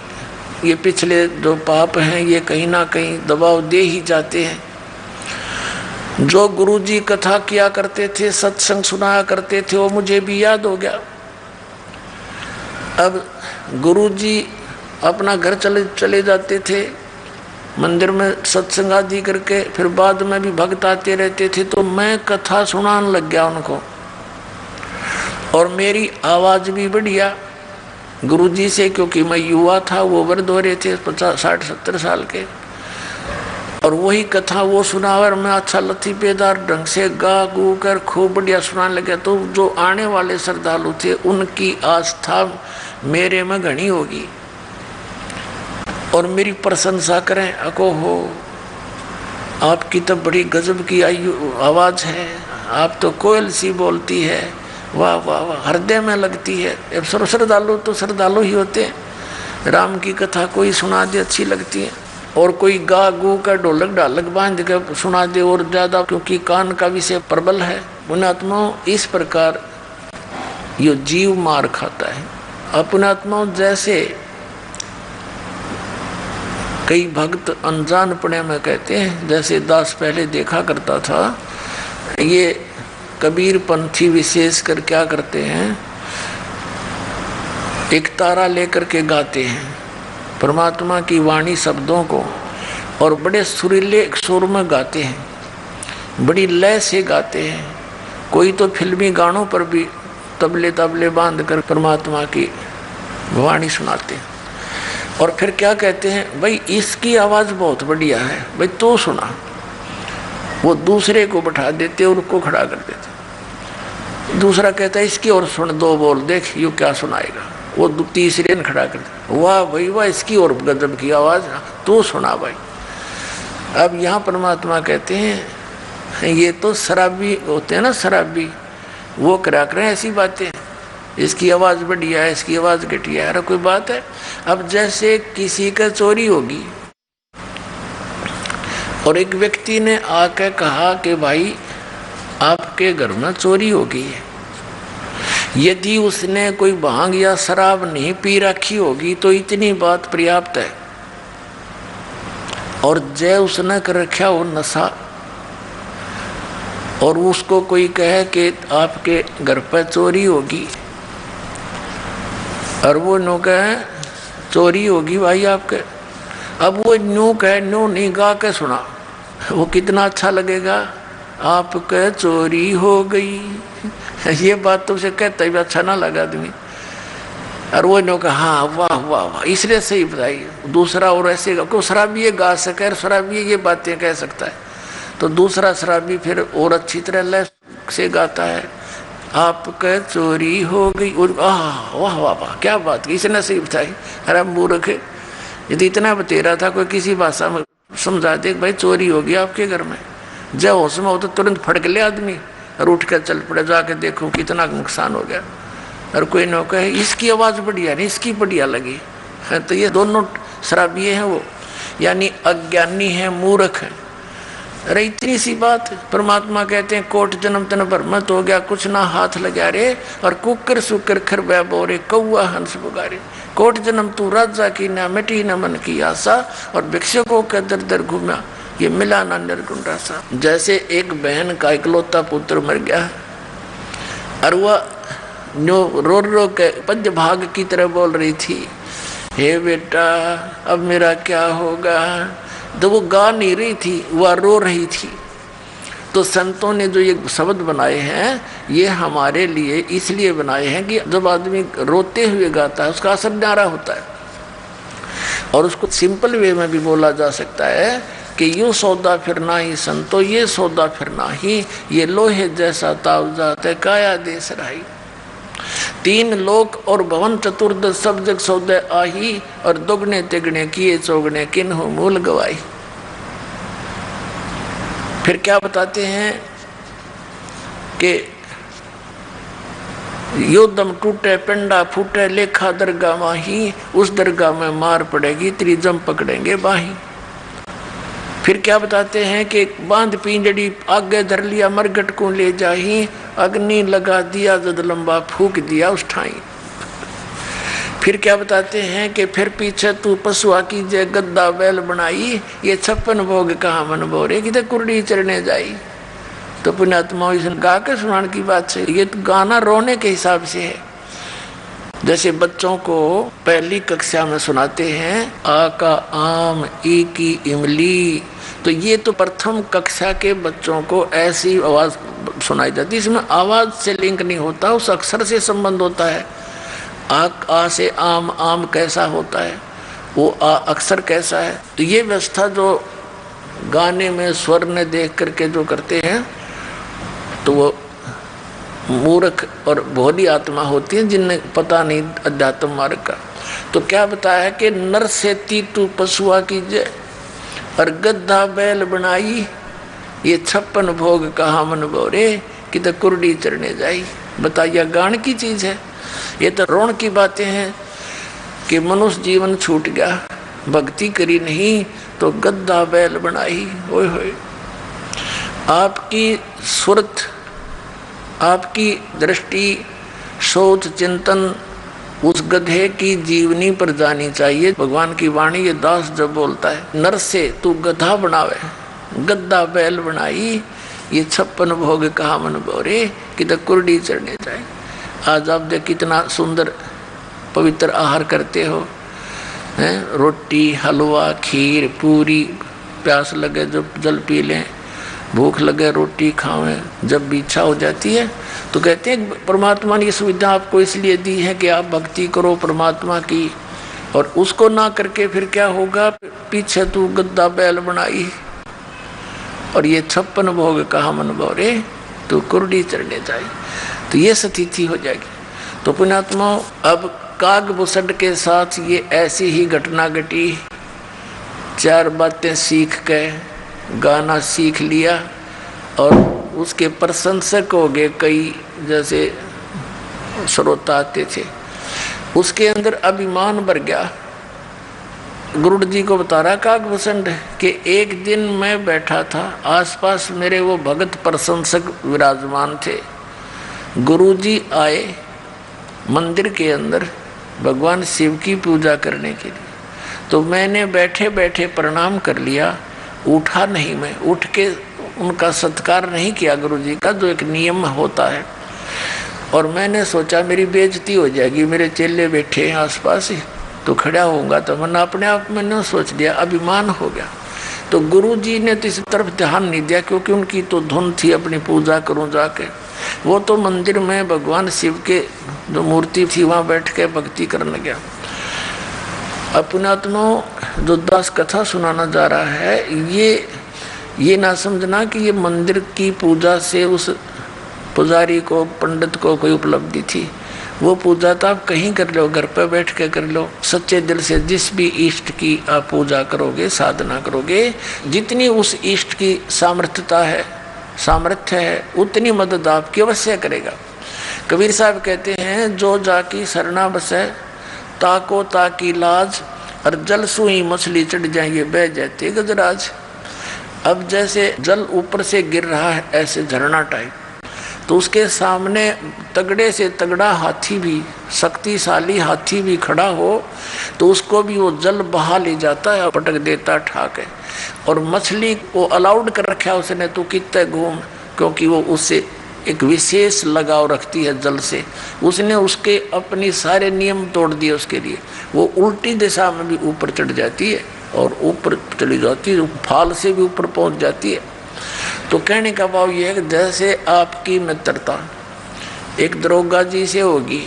ये पिछले जो पाप हैं ये कहीं ना कहीं दबाव दे ही जाते हैं। जो गुरुजी कथा किया करते थे, सत्संग सुनाया करते थे, वो मुझे भी याद हो गया। अब गुरुजी अपना घर चले जाते थे, मंदिर में सत्संग आदि करके, फिर बाद में भी भक्त आते रहते थे, तो मैं कथा सुनाने लग गया उनको, और मेरी आवाज़ भी बढ़िया गुरुजी से, क्योंकि मैं युवा था, वो वृद्ध हो रहे थे 50, 60, 70 साल के, और वही कथा वो सुना और मैं अच्छा लतीफेदार ढंग से गा गू कर खूब बढ़िया सुनाने लगा। तो जो आने वाले श्रद्धालु थे उनकी आस्था मेरे में घनी होगी और मेरी प्रशंसा करें, अको हो आपकी तो बड़ी गजब की आवाज़ है, आप तो कोयल सी बोलती है, वाह वाह वाह, हृदय में लगती है। अब श्रद्धालु तो श्रद्धालु ही होते हैं, राम की कथा कोई सुना दे अच्छी लगती है, और कोई गा गू का ढोलक ढालक बांध कर सुना दे और ज़्यादा, क्योंकि कान का विषय प्रबल है। पुण्यात्माओं इस प्रकार ये जीव मार खाता है। अपनात्माओं जैसे कई भक्त अनजानपने में कहते हैं, जैसे दास पहले देखा करता था, ये कबीर पंथी विशेष कर क्या करते हैं, एक तारा लेकर के गाते हैं परमात्मा की वाणी शब्दों को, और बड़े सुरीले सुर में गाते हैं, बड़ी लय से गाते हैं। कोई तो फिल्मी गानों पर भी तबले तबले बांध कर परमात्मा की वाणी सुनाते हैं। और फिर क्या कहते हैं, भाई इसकी आवाज़ बहुत बढ़िया है, भाई तो सुना। वो दूसरे को बैठा देते और उसको खड़ा कर देते। दूसरा कहता है इसकी और सुन, दो बोल देख यू क्या सुनाएगा। वो तीसरे ने खड़ा कर दे, वाह भाई वाह, इसकी और गजब की आवाज़, तो सुना भाई। अब यहाँ परमात्मा कहते हैं ये तो शराबी होते हैं ना, शराबी, वो करा करें ऐसी बातें, इसकी आवाज़ बढ़िया है, इसकी आवाज़ घटिया है, अरे कोई बात है। अब जैसे किसी का चोरी होगी और एक व्यक्ति ने आकर कहा कि भाई आपके घर में चोरी हो गई है, यदि उसने कोई भांग या शराब नहीं पी रखी होगी तो इतनी बात पर्याप्त है। और जय उसने कर रखा हो नशा, और उसको कोई कहे कि आपके घर पर चोरी होगी, और वो नो कहे चोरी होगी भाई आपके, अब वो न्यू कहे न्यू नहीं गा के सुना, वो कितना अच्छा लगेगा, आपके चोरी हो गई। ये बात तो उसे कहता ही अच्छा ना लगा आदमी, और वो नो कहा हाँ वाह वाह वाह, इसलिए सही बताई। दूसरा और ऐसे को शराबी ये गा सके, शराबी ये बातें कह सकता है, तो दूसरा शराबी फिर और अच्छी तरह लय से गाता है, आपके चोरी हो गई, और वाह वाह वाह क्या बात, इसने सही बताई। अरे मूर्ख, यदि इतना बतेरा था कोई किसी भाषा में समझा दे भाई चोरी हो गई आपके घर में, जब होश में हो तो तुरंत फड़क ले आदमी और उठ कर चल पड़े, जाके देखो कितना नुकसान हो गया। और कोई न कहे इसकी आवाज़ बढ़िया नहीं, इसकी बढ़िया लगी है, तो ये दोनों शराबी हैं वो, यानी अज्ञानी है, मूर्ख है। अरे इतनी सी बात, परमात्मा कहते हैं कोट जन्म तन भ्रमत हो गया, कुछ ना हाथ लगा रे, और कुकर सुकर खर बोरे कौआ हंस पुकारे। कोट जन्म तू राजा की ना मिटी न मन की आशा, और भिक्षुकों के दर दर घूमा, ये मिला ना निर्गुण रासा। जैसे एक बहन का इकलौता पुत्र मर गया, और वह रो रो के पंच भाग की तरह बोल रही थी, हे बेटा अब मेरा क्या होगा। तो वो गा नहीं रही थी, वह रो रही थी। तो संतों ने जो ये शब्द बनाए हैं, ये हमारे लिए इसलिए बनाए हैं कि जब आदमी रोते हुए गाता है उसका असर न्यारा होता है। और उसको सिंपल वे में भी बोला जा सकता है कि यूँ सौदा फिरना ही संतो, ये सौदा फिरना ही, ये लोहे जैसा ताव जाते काया देश रही। तीन लोक और भवन चतुर्दश सब जग सौदे आही, और दोगने तिगने किए चौगने किन्हों मूल गवाई। फिर क्या बताते हैं कि यो दम टूटे पिंडा फूटे लेखा दरगाह माही, उस दरगाह में मार पड़ेगी तेरी जम पकड़ेंगे बाही। फिर क्या बताते हैं कि बांध पिंजड़ी आगे धर लिया मरघट को ले जाही, अग्नि लगा दिया जद लंबा फूक दिया उस ठाई। फिर क्या बताते हैं कि फिर पीछे तू पशुआ की जय गद्दा बैल बनाई, ये 56 भोग कहाँ मन बोरे कि कुर्डी चढ़ने जाई। तो पुण्यात्मा गा के सुनाने की बात से, ये तो गाना रोने के हिसाब से है। जैसे बच्चों को पहली कक्षा में सुनाते हैं आ का आम ई की इमली, तो ये तो प्रथम कक्षा के बच्चों को ऐसी आवाज सुनाई जाती है, इसमें आवाज से लिंक नहीं होता, उस अक्षर से संबंध होता है। आ से आम, आम कैसा होता है, वो आ अक्षर कैसा है। तो ये व्यवस्था जो गाने में स्वर ने देख करके जो करते हैं, तो वो मूर्ख और भोली आत्मा होती है जिन्हें पता नहीं अध्यात्म मार्ग का। तो क्या बताया कि नर से तू पशुआ कीजिए और गद्दा बैल बनाई, ये 56 भोग कहाँ मन बोरे कि तो कुर्डी चढ़ने जाई। बताइए गान की चीज है, ये तो रोण की बातें हैं कि मनुष्य जीवन छूट गया, भक्ति करी नहीं तो गद्दा बैल बनाई। ओए होए, आपकी सुरत, आपकी दृष्टि, सोच, चिंतन उस गधे की जीवनी पर जानी चाहिए। भगवान की वाणी ये दास जब बोलता है, नर से तू गधा बनावे गद्दा बैल बनाई, ये 56 भोग कहा मन बोरे कि तो कुर्डी चढ़ने जाए। आज आप देख कितना सुंदर पवित्र आहार करते हो, हैं? रोटी, हलवा, खीर, पूरी, प्यास लगे जब जल पी लें, भूख लगे रोटी खावें, जब भी इच्छा हो जाती है तो कहते हैं परमात्मा ने ये सुविधा आपको इसलिए दी है कि आप भक्ति करो परमात्मा की। और उसको ना करके फिर क्या होगा, पीछे तू गद्दा बैल बनाई और ये 56 भोग कहा मन बोरे तू कुर्डी चढ़ने जाए, तो ये स्थिति हो जाएगी। तो पुण्यात्मा, अब काग बुसड के साथ ये ऐसी ही घटना घटी। 4 बातें सीख के गाना सीख लिया और उसके प्रशंसक हो गए कई, जैसे श्रोता आते थे, उसके अंदर अभिमान भर गया। गुरु जी को बता रहा काकभूषण कि एक दिन मैं बैठा था, आसपास मेरे वो भगत प्रशंसक विराजमान थे। गुरु जी आए मंदिर के अंदर भगवान शिव की पूजा करने के लिए, तो मैंने बैठे बैठे प्रणाम कर लिया, उठा नहीं, मैं उठ के उनका सत्कार नहीं किया गुरु जी का, जो एक नियम होता है। और मैंने सोचा मेरी बेइज्जती हो जाएगी, मेरे चेले बैठे हैं आसपास ही, तो खड़ा होऊंगा, तो मैंने अपने आप मैंने सोच लिया, अभिमान हो गया। तो गुरु जी ने तो इस तरफ ध्यान नहीं दिया, क्योंकि उनकी तो धुन थी अपनी पूजा करूं जाके। वो तो मंदिर में भगवान शिव के जो मूर्ति थी वहाँ बैठ के भक्ति करने गया। अपनात्मा जो दास कथा सुनाना जा रहा है, ये ना समझना कि ये मंदिर की पूजा से उस पुजारी को, पंडित को कोई उपलब्धि थी। वो पूजा तो आप कहीं कर लो, घर पर बैठ के कर लो, सच्चे दिल से जिस भी इष्ट की आप पूजा करोगे, साधना करोगे, जितनी उस इष्ट की सामर्थ्य है उतनी मदद आपकी अवश्य करेगा। कबीर साहब कहते हैं, जो जाकी शरणा बसे ताको ताकी लाज, और जल सुई मछली चढ़ जाएंगे बह जाते गजराज। अब जैसे जल ऊपर से गिर रहा है ऐसे झरना टाइप, तो उसके सामने तगड़े से तगड़ा हाथी भी, शक्तिशाली हाथी भी खड़ा हो तो उसको भी वो जल बहा ले जाता है, पटक देता ठाके। और मछली को अलाउड कर रखा है उसने, तो कितने घूम, क्योंकि वो उससे एक विशेष लगाव रखती है जल से। उसने उसके अपनी सारे नियम तोड़ दिए उसके लिए। वो उल्टी दिशा में भी ऊपर चढ़ जाती है और ऊपर चली जाती है, फाल से भी ऊपर पहुंच जाती है। तो कहने का भाव ये है कि जैसे आपकी मित्रता एक दरोगा जी से होगी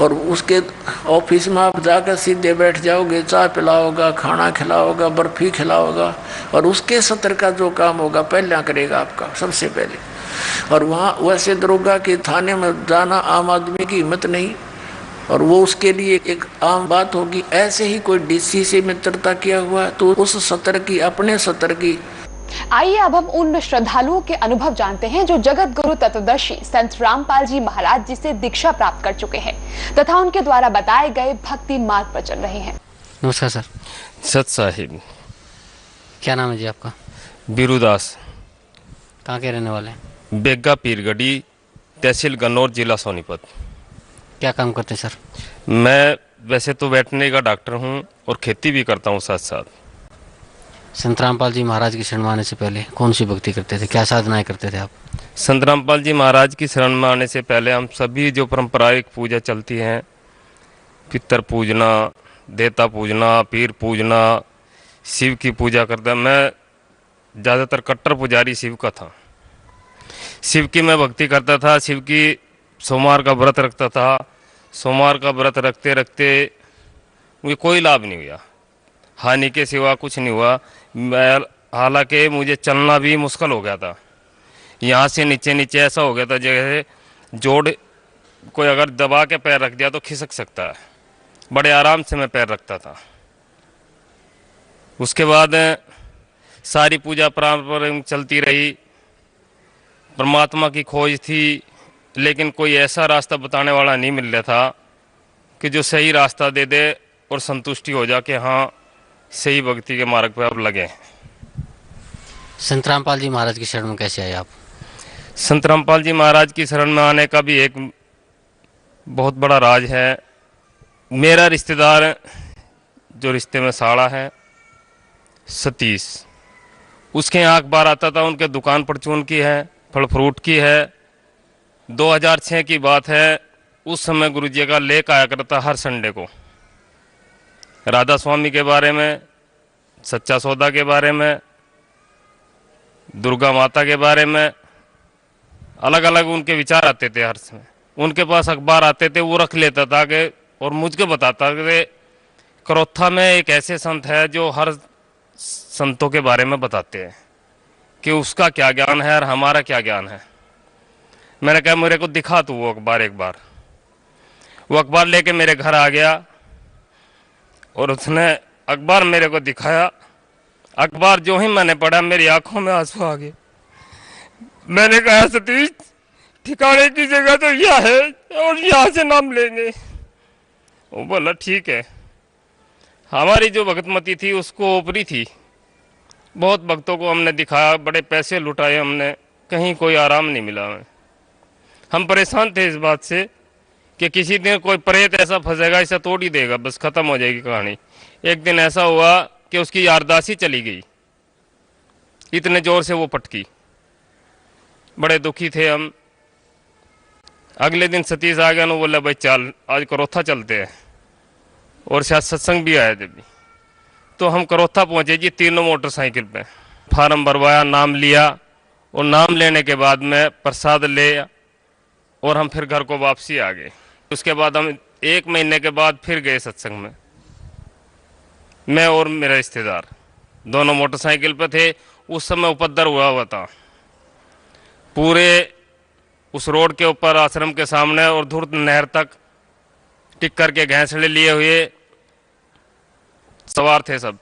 और उसके ऑफिस में आप जाकर सीधे बैठ जाओगे, चाय पिलाओगा, खाना खिलाओगा, बर्फी खिलाओगा, और उसके सत्र का जो काम होगा पहले करेगा आपका सबसे पहले। और वहाँ वैसे दरोगा के थाने में जाना आम आदमी की हिम्मत नहीं, और वो उसके लिए एक आम बात होगी। ऐसे ही कोई डीसी से मित्रता किया हुआ तो उस सत्र की, अपने सत्र की। आइए अब हम उन श्रद्धालुओं के अनुभव जानते हैं जो जगत गुरु तत्वदर्शी संत रामपाल जी महाराज जी से दीक्षा प्राप्त कर चुके हैं तथा उनके द्वारा बताए गए भक्ति मार्ग पर चल रहे हैं। नमस्कार सर। सत साहिब। क्या नाम है जी आपका? बीरूदास। कहाँ के रहने वाले हैं? बेगा पीरगढ़ी, तहसील गन्नौर, जिला सोनीपत। क्या काम करते हैं सर? मैं वैसे तो वेटरनरी का डॉक्टर हूँ और खेती भी करता हूँ साथ साथ। संत रामपाल जी महाराज की शरण में आने से पहले कौन सी भक्ति करते थे, क्या साधनाएं करते थे आप? संत रामपाल जी महाराज की शरण में आने से पहले हम सभी जो पारंपरिक पूजा चलती हैं, पितर पूजना, देवता पूजना, पीर पूजना, शिव की पूजा करता। मैं ज़्यादातर कट्टर पुजारी शिव का था। शिव की मैं भक्ति करता था। शिव की सोमवार का व्रत रखता था। सोमवार का व्रत रखते रखते मुझे कोई लाभ नहीं हुआ, हानि के सिवा कुछ नहीं हुआ। हालांकि मुझे चलना भी मुश्किल हो गया था। यहाँ से नीचे नीचे ऐसा हो गया था जैसे जोड़ कोई अगर दबा के पैर रख दिया तो खिसक सकता है। बड़े आराम से मैं पैर रखता था। उसके बाद सारी पूजा पारंपरिक चलती रही। परमात्मा की खोज थी, लेकिन कोई ऐसा रास्ता बताने वाला नहीं मिल रहा था कि जो सही रास्ता दे दे और संतुष्टि हो जा कि हाँ सही भक्ति के मार्ग पर आप लगे। संत रामपाल जी महाराज की शरण में कैसे आए आप? संत रामपाल जी महाराज की शरण में आने का भी एक बहुत बड़ा राज है। मेरा रिश्तेदार जो रिश्ते में साड़ा है सतीश, उसके यहाँ अखबार आता था, उनके दुकान परचून की है, फल फ्रूट की है। 2006 की बात है। उस समय गुरुजी का लेख आया करता हर संडे को, राधा स्वामी के बारे में, सच्चा सौदा के बारे में, दुर्गा माता के बारे में, अलग अलग उनके विचार आते थे हर समय। उनके पास अखबार आते थे, वो रख लेता था कि और मुझको बताता कि करोथा में एक ऐसे संत है जो हर संतों के बारे में बताते हैं कि उसका क्या ज्ञान है और हमारा क्या ज्ञान है। मैंने कहा मेरे को दिखा तू वो अखबार एक बार। वो अखबार लेके मेरे घर आ गया और उसने अखबार मेरे को दिखाया। अखबार जो ही मैंने पढ़ा मेरी आंखों में आंसू आ गए। मैंने कहा सतीश ठिकाने की जगह तो यह है और यहाँ से नाम लेंगे। वो बोला ठीक है। हमारी जो भगतमती थी उसको ऊपरी थी, बहुत भक्तों को हमने दिखाया, बड़े पैसे लुटाए हमने, कहीं कोई आराम नहीं मिला हमें। हम परेशान थे इस बात से कि किसी दिन कोई प्रेत ऐसा फंसेगा, इसे तोड़ ही देगा, बस खत्म हो जाएगी कहानी। एक दिन ऐसा हुआ कि उसकी याददाश्त चली गई, इतने जोर से वो पटकी, बड़े दुखी थे हम। अगले दिन सतीश आ गया, बोला भाई चल आज करोथा चलते हैं, और शायद सत्संग भी आया थे भी। तो हम करोथा पहुंचे जी, तीनों मोटरसाइकिल पे। फार्म भरवाया, नाम लिया, और नाम लेने के बाद में प्रसाद ले और हम फिर घर को वापसी आ गए। उसके बाद हम 1 महीने के बाद फिर गए सत्संग में, मैं और मेरा रिश्तेदार दोनों मोटरसाइकिल पे थे। उस समय उपद्रव हुआ था पूरे उस रोड के ऊपर, आश्रम के सामने, और धुर्त नहर तक टिक्कर के घैंसड़े लिए हुए सवार थे सब।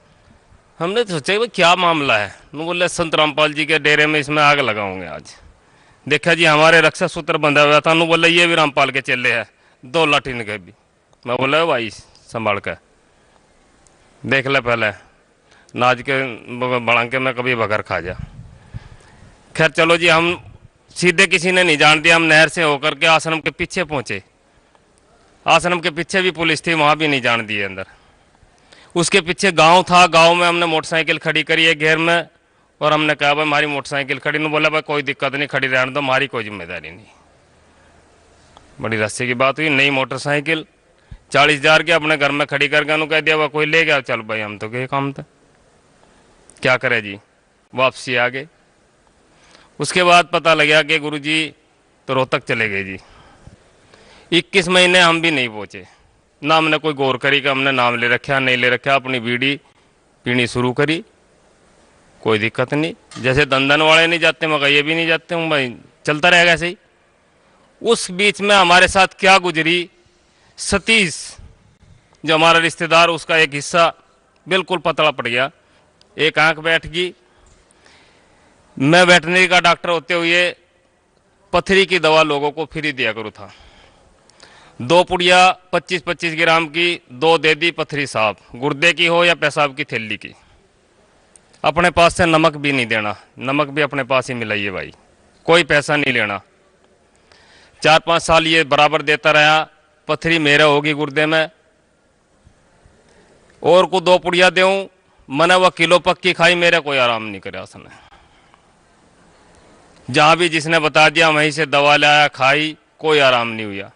हमने सोचा भाई क्या मामला है, वो बोले संत रामपाल जी के डेरे में इसमें आग लगाओगे आज। देखा जी हमारे रक्षा सूत्र बंधा हुआ था, नु बोला ये भी रामपाल के चेले हैं, 2 लाठी निकल भी। मैं बोला भाई संभाल कर देख ले, पहले नाच के बढ़ा के मैं कभी बगर खा जा। खैर चलो जी, हम सीधे किसी ने नहीं जान दिया, हम नहर से होकर के आश्रम के पीछे पहुंचे। आश्रम के पीछे भी पुलिस थी, वहां भी नहीं जान दिए अंदर। उसके पीछे गांव था, गांव में हमने मोटरसाइकिल खड़ी करी है घेर में, और हमने कहा भाई हमारी मोटरसाइकिल खड़ी, ने बोला भाई कोई दिक्कत नहीं, खड़ी रहने दो, हमारी कोई जिम्मेदारी नहीं। बड़ी रस्से की बात हुई, नई मोटरसाइकिल 40,000 की अपने घर में खड़ी करके उन्होंने कह दिया भाई कोई ले गया, चल भाई हम तो गए काम था, क्या करे जी, वापसी आ गए। उसके बाद पता लगा कि गुरुजी तो रोहतक चले गए जी। 21 महीने हम भी नहीं पहुंचे, ना हमने कोई गौर करी कि हमने नाम ले रखा नहीं ले रखा, अपनी बीड़ी पीनी शुरू करी, कोई दिक्कत नहीं। जैसे दंदन वाले नहीं जाते, मगर ये भी नहीं जाते हूँ भाई, चलता रहेगा ऐसे ही। उस बीच में हमारे साथ क्या गुजरी, सतीश जो हमारा रिश्तेदार, उसका एक हिस्सा बिल्कुल पतला पड़ गया, एक आंख बैठ गई। मैं वेटनरी का डॉक्टर होते हुए पथरी की दवा लोगों को फ्री दिया करूँ था। 2 पुड़िया 25-25 ग्राम की 2 दे दी, पथरी साहब, गुर्दे की हो या पेशाब की थैली की। अपने पास से नमक भी नहीं देना, नमक भी अपने पास ही मिलाइए भाई, कोई पैसा नहीं लेना। 4-5 साल ये बराबर देता रहा, पथरी मेरा होगी गुर्दे में, और को 2 पुड़िया दूं, मैंने वह किलो पक्की खाई, मेरा कोई आराम नहीं करे उसने। जहां भी जिसने बता दिया वहीं से दवा लाया, खाई, कोई आराम नहीं हुआ।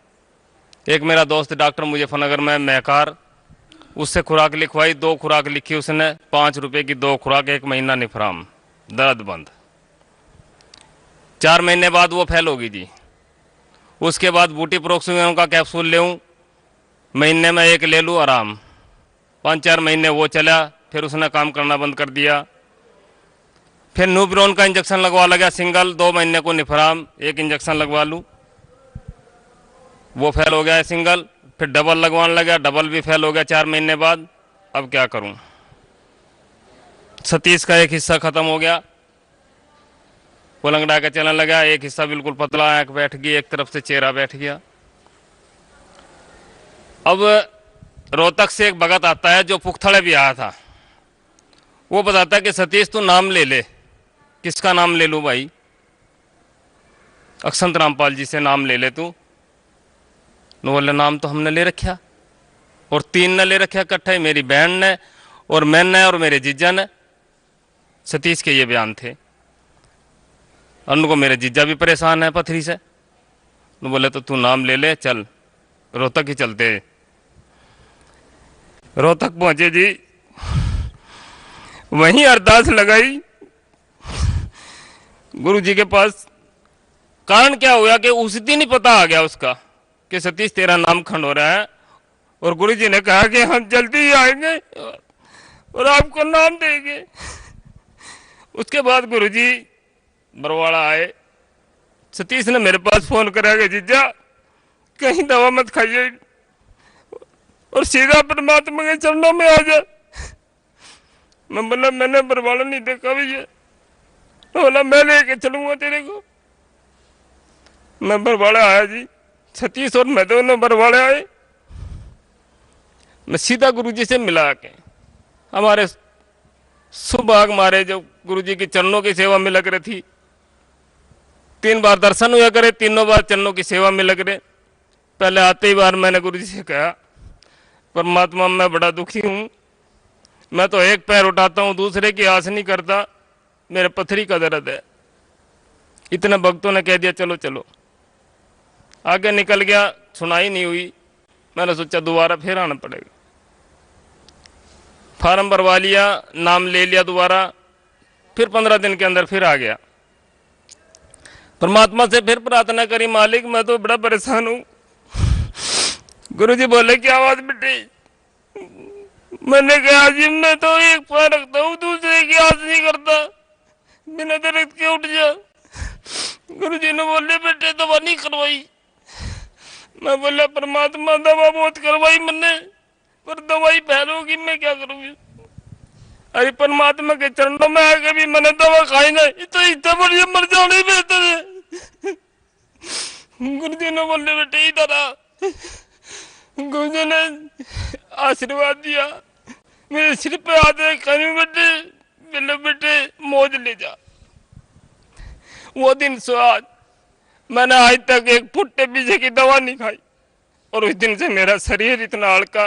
एक मेरा दोस्त डॉक्टर मुजफ्फरनगर में महकार, उससे खुराक लिखवाई, 2 खुराक लिखी उसने, 5 रुपए की 2 खुराक, 1 महीना निफराम, दर्द बंद। 4 महीने बाद वो फेल होगी जी। उसके बाद बूटी प्रोक्सिन का कैप्सूल लेऊं, महीने में 1 ले लूँ, आराम। 5-4 महीने वो चला, फिर उसने काम करना बंद कर दिया। फिर न्यूब्रोन का इंजेक्शन लगवा लगा सिंगल, 2 महीने को निफराम 1 इंजेक्शन लगवा लूँ, वो फेल हो गया सिंगल। फिर डबल लगवाने लगा, डबल भी फेल हो गया 4 महीने बाद। अब क्या करूं, सतीश का एक हिस्सा खत्म हो गया, वो लंगड़ा के चलने लगा, एक हिस्सा बिल्कुल पतला, आंख बैठ गई, एक तरफ से चेहरा बैठ गया। अब रोहतक से एक भगत आता है जो पुख्तड़े भी आया था, वो बताता है कि सतीश तू नाम ले ले। किसका नाम ले लूं भाई? अक्षंत रामपाल जी से नाम ले ले तू। नो बोले नाम तो हमने ले रखा, और 3 ने ले रखा इकट्ठे, मेरी बहन ने और मैंने और मेरे जीजा ने। सतीश के ये बयान थे। उनको मेरे जीजा भी परेशान है पथरी से। नो बोले तो तू नाम ले ले, चल रोहतक ही चलते। रोहतक पहुंचे जी, वहीं अरदास लगाई गुरु जी के पास। कारण क्या हुआ कि उस दिन ही पता आ गया उसका कि सतीश तेरा नाम खंड हो रहा है, और गुरु जी ने कहा कि हम जल्दी ही आएंगे और आपको नाम देंगे। उसके बाद गुरु जी बरवाड़ा आए। सतीश ने मेरे पास फोन करा कि जीजा कहीं दवा मत खाइए और सीधा परमात्मा के चरणों में आ जा। मैं बोला मैंने बरवाड़ा नहीं देखा भैया। बोला मैं लेके चलूंगा तेरे को। मैं बरवाड़े आया जी, सतीश और मैं दोनों बरवाड़े आए। मैं सीधा गुरुजी से मिला के हमारे सुभाग मारे जो गुरुजी के चरणों की सेवा में लग रही थी। 3 बार दर्शन हुआ करे, तीनों बार चरणों की सेवा में लग रहे। पहले आते ही बार मैंने गुरुजी से कहा, परमात्मा मैं बड़ा दुखी हूँ, मैं तो एक पैर उठाता हूँ, दूसरे की आस नहीं करता, मेरे पथरी का दर्द है। इतने भक्तों ने कह दिया चलो चलो, आगे निकल गया, सुनाई नहीं हुई। मैंने सोचा दोबारा फिर आना पड़ेगा। फार्म भरवा लिया, नाम ले लिया दोबारा, फिर 15 दिन के अंदर फिर आ गया। परमात्मा से फिर प्रार्थना करी, मालिक मैं तो बड़ा परेशान हूँ। गुरुजी बोले क्या बात बेटे? मैंने कहा जी मैं तो एक पैर रखता हूँ, दूसरे की आस नहीं करता, बिना दर्द के उठ जा। गुरुजी ने बोले बेटे दवा नहीं करवाई। मैं बोला परमात्मा दवा बहुत करवाई मैंने, पर दवाई फैलोगी मैं क्या करूँगी? अरे परमात्मा के चरणों में आके भी मैंने दवा खाई नहीं, तो इतना बढ़िया मर जाना ही बेहतर है। गुरुजी ने बोले बेटे इधर आ। गुरुजी ने आशीर्वाद दिया, मेरे सिर पे हाथ रखा, बेटे बोले बेटे मौज ले जा। वो दिन से आज मैंने आज तक एक फुट्टे पीछे की दवा नहीं खाई, और उस दिन से मेरा शरीर इतना हल्का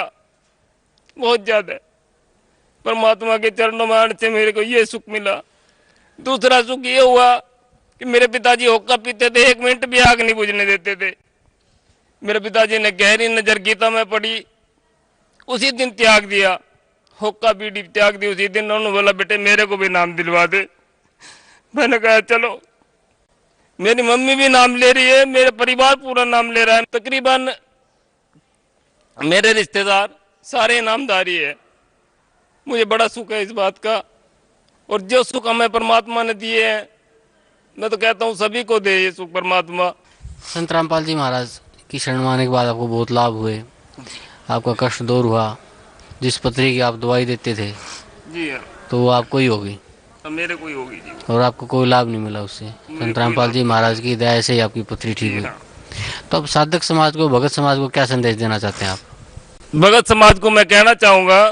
बहुत ज्यादा है। परमात्मा के चरणों में आने से मेरे को ये सुख मिला। दूसरा सुख ये हुआ कि मेरे पिताजी होक्का पीते थे, 1 मिनट भी आग नहीं बुझने देते थे। मेरे पिताजी ने गहरी नजर गीता में पढ़ी, उसी दिन त्याग दिया, होक्का बीड़ी त्याग दी उसी दिन। उन्होंने बोला बेटे मेरे को भी नाम दिलवा दे। मैंने कहा चलो। मेरी मम्मी भी नाम ले रही है, मेरे परिवार पूरा नाम ले रहा है, तकरीबन मेरे रिश्तेदार सारे नामधारी है। मुझे बड़ा सुख है इस बात का, और जो सुख हमें परमात्मा ने दिए हैं मैं तो कहता हूँ सभी को दे ये सुख परमात्मा। संत रामपाल जी महाराज की शरण में आने के बाद आपको बहुत लाभ हुए, आपका कष्ट दूर हुआ। जिस पथरी की आप दवाई देते थे जी हाँ, तो वो आपको ही होगी, मेरे को ही होगी जी, और आपको कोई लाभ नहीं मिला उससे। संत रामपाल जी महाराज की दया से ही आपकी पथरी ठीक हुई। तो अब साधक समाज को, भगत समाज को क्या संदेश देना चाहते हैं आप? भगत समाज को मैं कहना चाहूंगा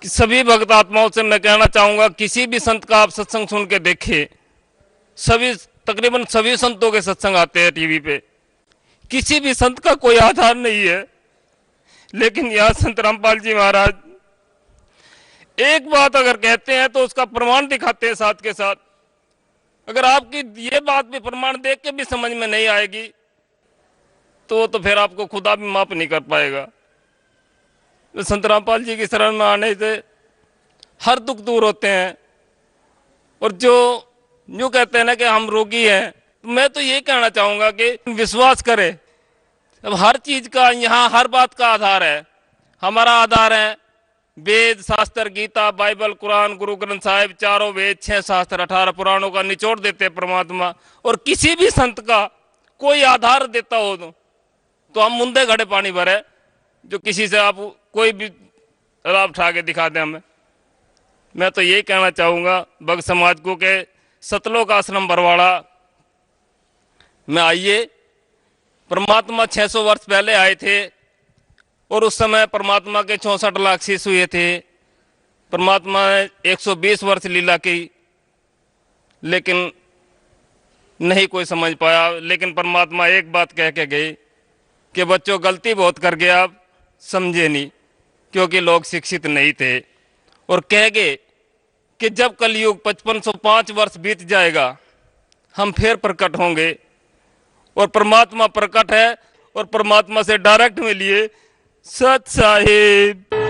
कि सभी भक्त आत्माओं से मैं कहना चाहूंगा, किसी भी संत का आप सत्संग सुन के देखे, तकरीबन सभी संतों के सत्संग आते हैं टीवी पे, किसी भी संत का कोई आधार नहीं है। लेकिन यहाँ संत रामपाल जी महाराज एक बात अगर कहते हैं तो उसका प्रमाण दिखाते हैं साथ के साथ। अगर आपकी ये बात भी प्रमाण देख के भी समझ में नहीं आएगी तो फिर आपको खुदा भी माफ नहीं कर पाएगा। तो संत रामपाल जी की शरण में आने से हर दुख दूर होते हैं। और जो यूँ कहते हैं ना कि हम रोगी हैं, तो मैं तो ये कहना चाहूँगा कि विश्वास करें। अब हर चीज़ का यहाँ हर बात का आधार है। हमारा आधार है वेद, शास्त्र, गीता, बाइबल, कुरान, गुरु ग्रंथ साहिब, चारों वेद, 6 शास्त्र, 18 पुराणों का निचोड़ देते हैं परमात्मा। और किसी भी संत का कोई आधार देता हो तो हम मुंदे घड़े पानी भरे, जो किसी से आप कोई भी लाभ उठा के दिखा दें हमें। मैं तो यही कहना चाहूँगा भक्त समाज को कि सतलोक आश्रम बरवाड़ा में आइए। परमात्मा 600 वर्ष पहले आए थे और उस समय परमात्मा के 64 लाख शिष्य हुए थे। परमात्मा ने 120 वर्ष लीला की, लेकिन नहीं कोई समझ पाया। लेकिन परमात्मा एक बात कह के गए कि बच्चों गलती बहुत कर गए, आप समझे नहीं, क्योंकि लोग शिक्षित नहीं थे। और कह गए कि जब कलयुग 5505 वर्ष बीत जाएगा हम फिर प्रकट होंगे। और परमात्मा प्रकट है और परमात्मा से डायरेक्ट मिलिए। सत साहिब।